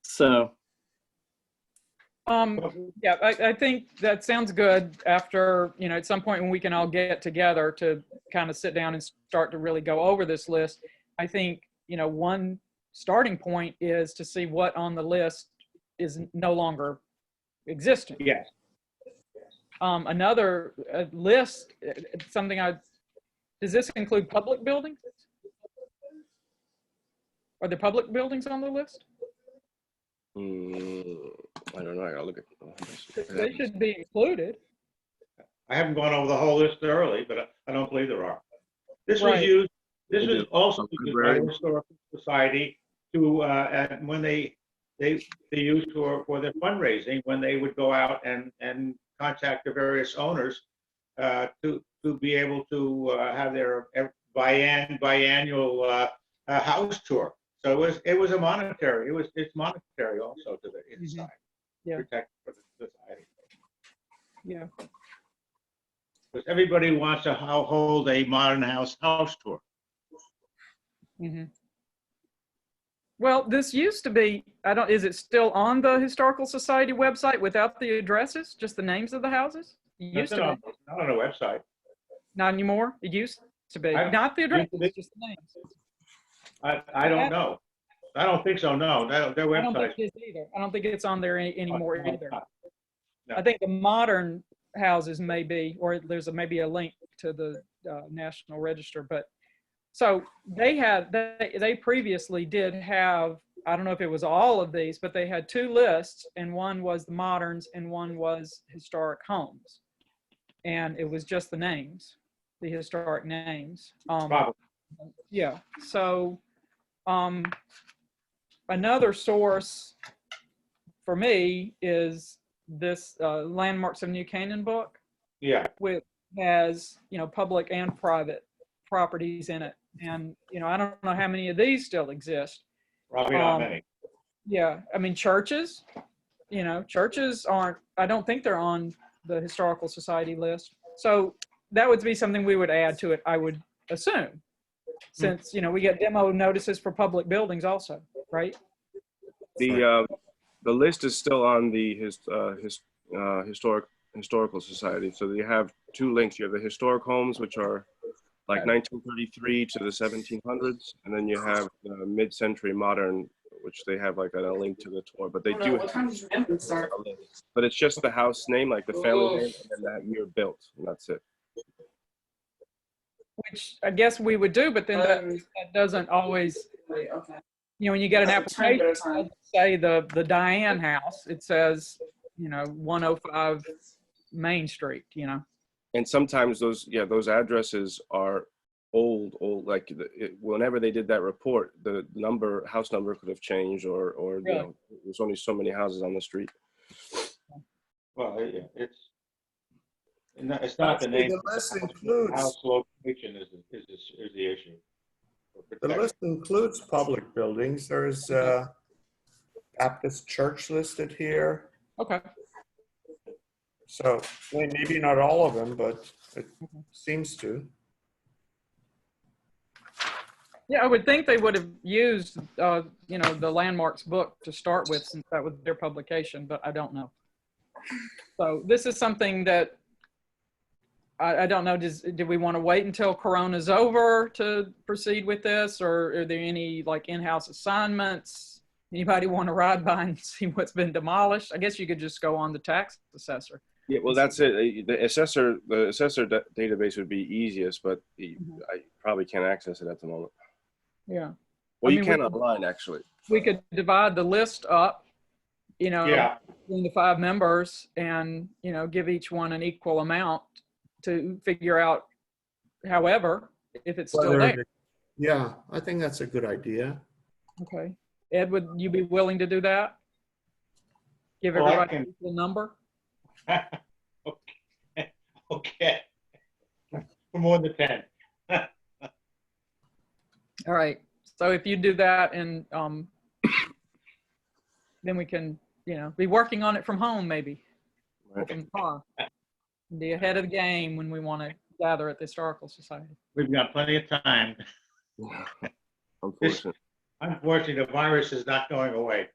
so. Yeah, I think that sounds good after, at some point when we can all get together to kind of sit down and start to really go over this list. I think, one starting point is to see what on the list is no longer existing. Yes. Another list, does this include public buildings? Are there public buildings on the list? I don't know. I gotta look at. They should be included. I haven't gone over the whole list thoroughly, but I don't believe there are. This was Right. used This They was do. also A used by the library. Historical Society to, when they used for their fundraising, when they would go out and contact the various owners to be able to have their biannual house tour. So it was a monetary, it's monetary also to the inside. Yeah. Protect for the society. Yeah. Because everybody wants to hold a modern house tour. Mhm. Well, this used to be, is it still on the Historical Society website without the addresses, just the names of the houses? It used Nothing to on, be. not on the website. Not anymore? It used to be. Not the Used addresses, to be. just the names. I don't know. I don't think so, no. Their I don't think website. it is either. I don't think it's on there anymore No, either. no. I think the modern houses may be, or there's maybe a link to the National Register, but so they previously did have, I don't know if it was all of these, but they had two lists, and one was the moderns and one was historic homes. And it was just the names, the historic names. Probably. Yeah, so another source for me is this Landmarks of New Canaan book, Yeah. which has, public and private properties in it. And, I don't know how many of these still exist. Probably not many. Yeah, I mean, churches aren't, I don't think they're on the Historical Society list. So that would be something we would add to it, I would assume, since, we get demo notices for public buildings also, right? The list is still on the Historical Society. So you have two links. You have the historic homes, which are like 1933 to the 1700s, and then you have the mid-century modern, which they have like a link to the tour. But they do. What time does your engine start? But it's just the house name, like the family name, and then that year built, and that's it. Which I guess we would do, but then that doesn't always, Wait, okay. when you get an That's a tiny bit application, of it time. doesn't say the Diane house, it says, 105 Main Street, And sometimes those addresses are old. Like whenever they did that report, the house number could have changed, or Really? there's only so many houses on the street. Well, it's not the name. The list includes, House location is the issue. the list includes public buildings. There's Baptist Church listed here. Okay. So maybe not all of them, but it seems to. Yeah, I would think they would have used, the Landmarks book to start with, since that was their publication, but I don't know. So this is something that I don't know. Do we want to wait until Corona's over to proceed with this, or are there any like in-house assignments? Anybody want to ride by and see what's been demolished? I guess you could just go on the tax assessor. Yeah, well, that's it. The assessor database would be easiest, but I probably can't access it at the moment. Yeah. Well, I you mean, can online, actually. We could divide the list up, Yeah. between the 5 members, and, give each one an equal amount to figure out, however, if it's still there. Yeah, I think that's a good idea. Okay. Ed, would you be willing to do that? Give Well, I everybody can- an equal number? Okay. For more than 10. All right. So if you do that, and then we can, be working on it from home, maybe, or from the car. Be ahead of the game when we want to gather at the Historical Society. We've got plenty of time. Unfortunately. Unfortunately, the virus is not going away.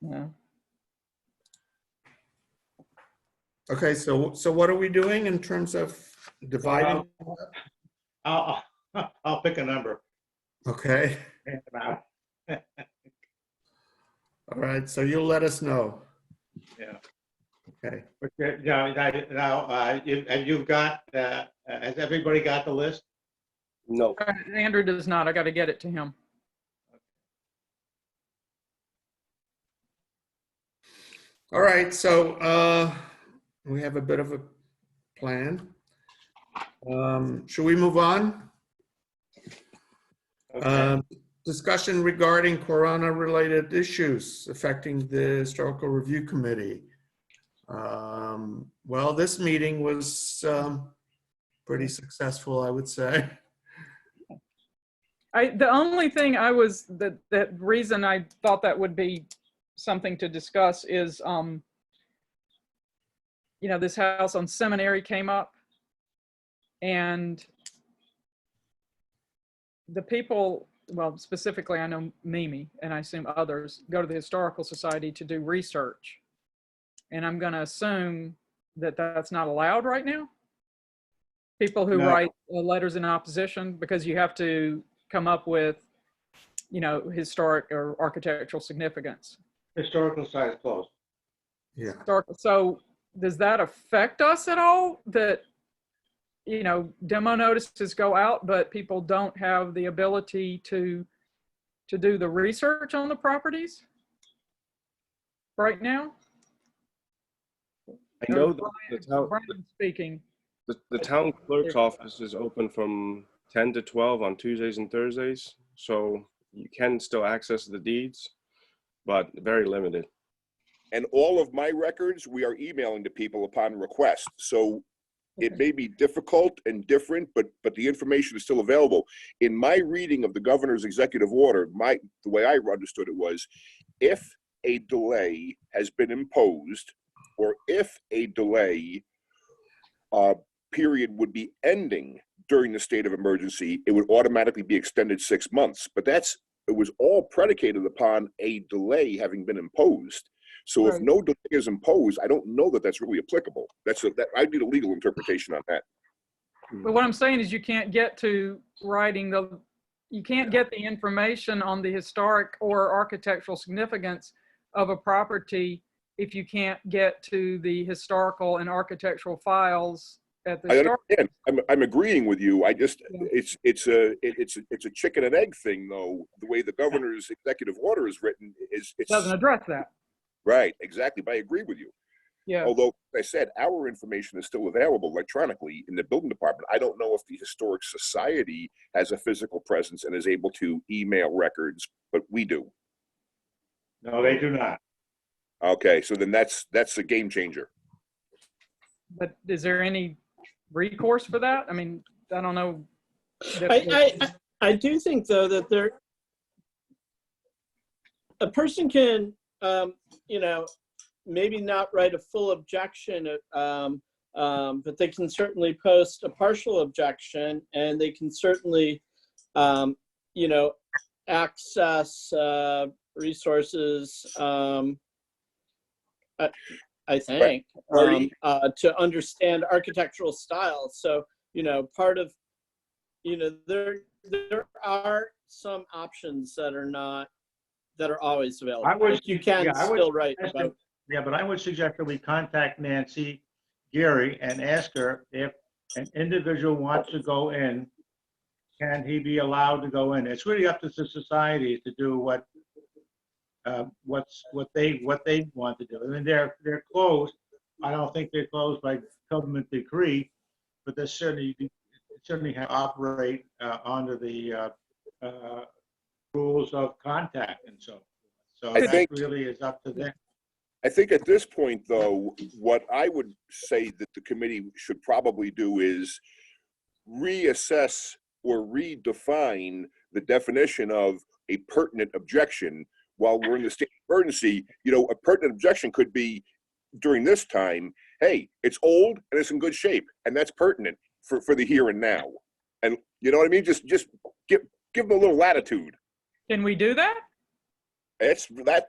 Yeah. Okay, so what are we doing in terms of dividing? I'll pick a number. Okay, Hand them out. all right, so you'll let us know. Yeah. Okay, But now, have you got, has everybody got the list? No. Andrew does not. I got to get it to him. all right, so we have a bit of a plan. Should we move on? Um, Discussion regarding Corona-related issues affecting the Historical Review Committee. Well, this meeting was pretty successful, I would say. The only thing that reason I thought that would be something to discuss is, this house on Seminary came up, and the people, well, specifically, I know Mimi, and I assume others, go to the Historical Society to do research. And I'm going to assume that that's not allowed right now. People who No. write letters in opposition, because you have to come up with, historic or architectural significance. Historical site is closed. Yeah. So does that affect us at all? That, demo notices go out, but people don't have the ability to do the research on the properties right now? I know that Brian speaking. the town clerk's office is open from 10 to 12 on Tuesdays and Thursdays, so you can still access the deeds, but very limited. And all of my records, we are emailing to people upon request. So it may be difficult and different, but the information is still available. In my reading of the governor's executive order, the way I understood it was, if a delay has been imposed, or if a delay period would be ending during the state of emergency, it would automatically be extended 6 months. But it was all predicated upon a delay having been imposed. So if Right. no delay is imposed, I don't know that that's really applicable. I need a legal interpretation on that. But what I'm saying is you can't get to you can't get the information on the historic or architectural significance of a property if you can't get to the historical and architectural files at the I historic. understand. I'm agreeing with you. I just, Yeah. it's a chicken and egg thing, though. The way the governor's executive order is written it's Doesn't address that. right, exactly. But I agree with you. Yeah. Although, like I said, our information is still available electronically in the building department. I don't know if the Historic Society has a physical presence and is able to email records, but we do. No, they do not. Okay, so then that's a game changer. But is there any recourse for that? I mean, I don't know. I do think though that a person can, maybe not write a full objection, but they can certainly post a partial objection, and they can certainly, access resources. I think to understand architectural style. So part of there are some options that are always available. You can still write about. Yeah, but I would suggest that we contact Nancy Geary and ask her if an individual wants to go in, can he be allowed to go in? It's really up to the society to do what they want to do. I mean, they're closed. I don't think they're closed by government decree, but they certainly have to operate under the rules of contact and so. So I that think- really is up to them. I think at this point, though, what I would say that the committee should probably do is reassess or redefine the definition of a pertinent objection while we're in the state of emergency. A pertinent objection could be during this time, hey, it's old and it's in good shape, and that's pertinent for the here and now. And you know what I mean? Just give them a little latitude. Can we do that?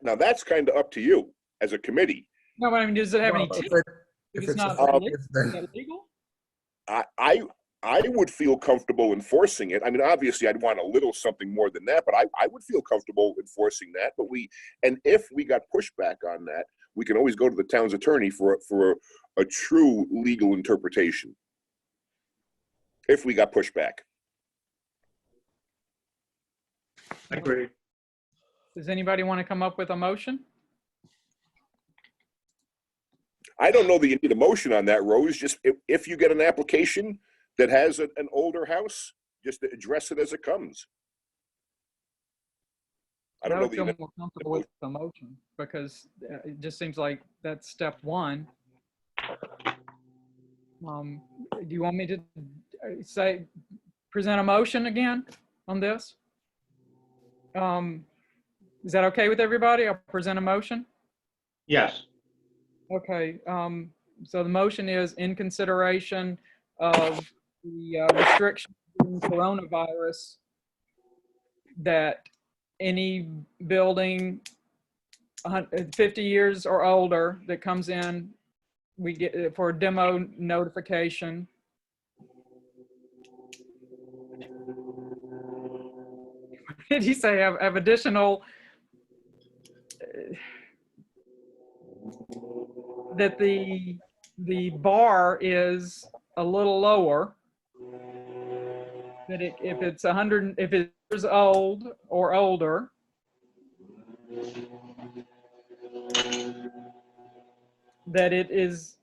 Now that's kind of up to you as a committee. No, but I mean, does it have any Well, teeth? if It's it's not effective, Is then- that legal? I would feel comfortable enforcing it. I mean, obviously, I'd want a little something more than that, but I would feel comfortable enforcing that. But if we got pushback on that, we can always go to the town's attorney for a true legal interpretation. If we got pushback. I agree. Does anybody want to come up with a motion? I don't know that you need a motion on that, Rose. Just if you get an application that has an older house, just address it as it comes. I don't I know would that feel you, more comfortable with the motion because it just seems like that's step one. Do you want me to present a motion again on this? Is that okay with everybody? I'll present a motion. Yes. Okay, so the motion is in consideration of the restriction in coronavirus that any building 50 years or older that comes in, we get for demo notification. Did he say have additional, that the bar is a little lower, that if it's 100, if it's years old or older, that it is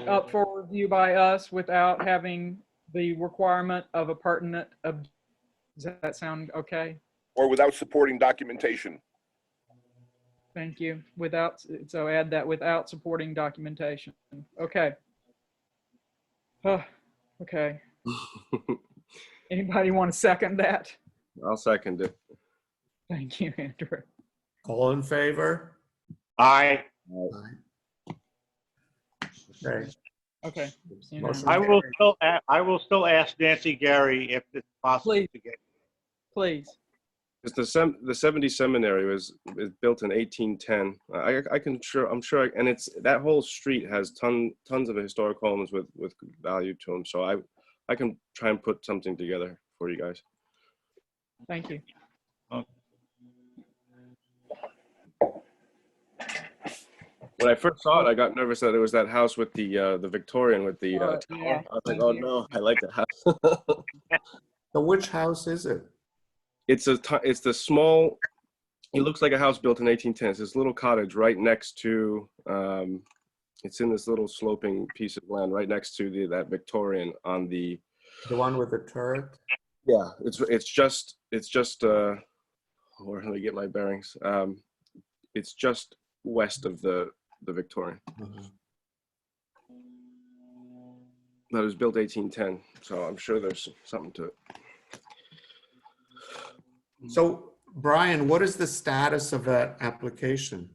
up for review by us without having the requirement of a pertinent. Does that sound okay? or without supporting documentation. Thank you. Without, so add that without supporting documentation. Okay. Okay. Anybody want to second that? I'll second it. Thank you, Andrew. All in favor? Aye. Okay. Okay. Motion I will carried. still ask Nancy Gary if it's possible Please. to get. Please. Because the 70 seminary was built in 1810. I'm sure, and it's that whole street has tons of historic homes with value to them. So I can try and put something together for you guys. Thank you. When I first saw it, I got nervous that it was that house with the Victorian with the tower. Yeah. I was like, oh no, I like that house. So which house is it? It's the small. It looks like a house built in 1810. It's this little cottage right next to. It's in this little sloping piece of land right next to that Victorian on the. The one with the turret? Yeah, it's just. Where do I get my bearings? It's just west of the Victorian. That was built 1810, so I'm sure there's something to it. So, Brian, what is the status of that application?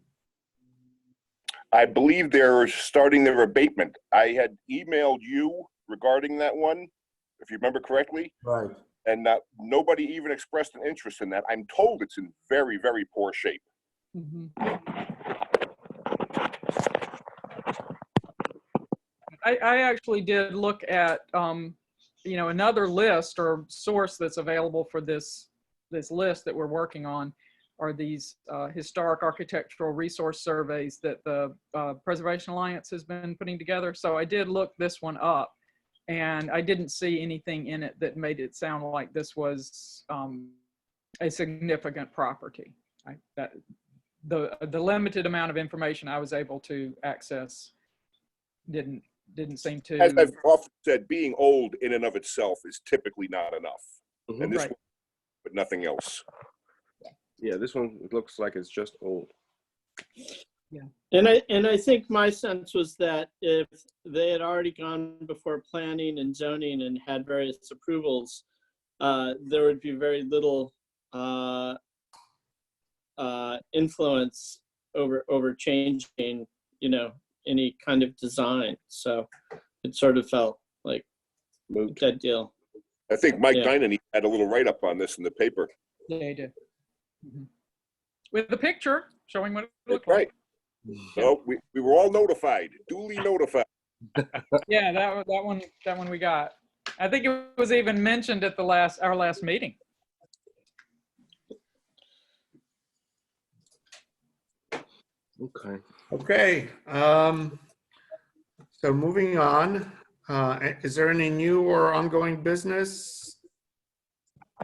I believe they're starting their abatement. I had emailed you regarding that one, if you remember correctly. Right. And nobody even expressed an interest in that. I'm told it's in very, very poor shape. I actually did look at, another list or source that's available for this list that we're working on are these historic architectural resource surveys that the Preservation Alliance has been putting together. So I did look this one up, and I didn't see anything in it that made it sound like this was a significant property. The limited amount of information I was able to access didn't seem to. As I've often said, being old in and of itself is typically not enough. And this Right. one, but nothing else. Yeah, this one looks like it's just old. Yeah. And I think my sense was that if they had already gone before planning and zoning and had various approvals, there would be very little influence over changing, any kind of design. So it sort of felt like a dead deal. I think Mike Yeah. Dinan had a little write-up on this in the paper. Yeah, they did. With the picture showing what it That's looked like. right. So we were all notified, duly notified. Yeah, that one we got. I think it was even mentioned at our last meeting. Okay. Okay. So moving on, is there any new or ongoing business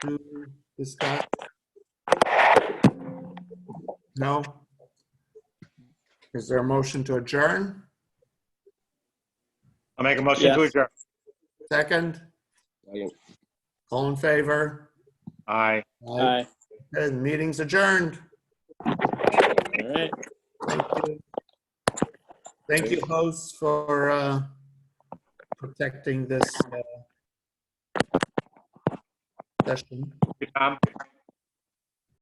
to discuss? No? Is there a motion to adjourn? I'll make a motion to Yes. adjourn. Second? Second. All in favor? Aye. Aye. Okay, the meeting's adjourned. All right. Thank you. Thank you, hosts, for protecting this session. Tom?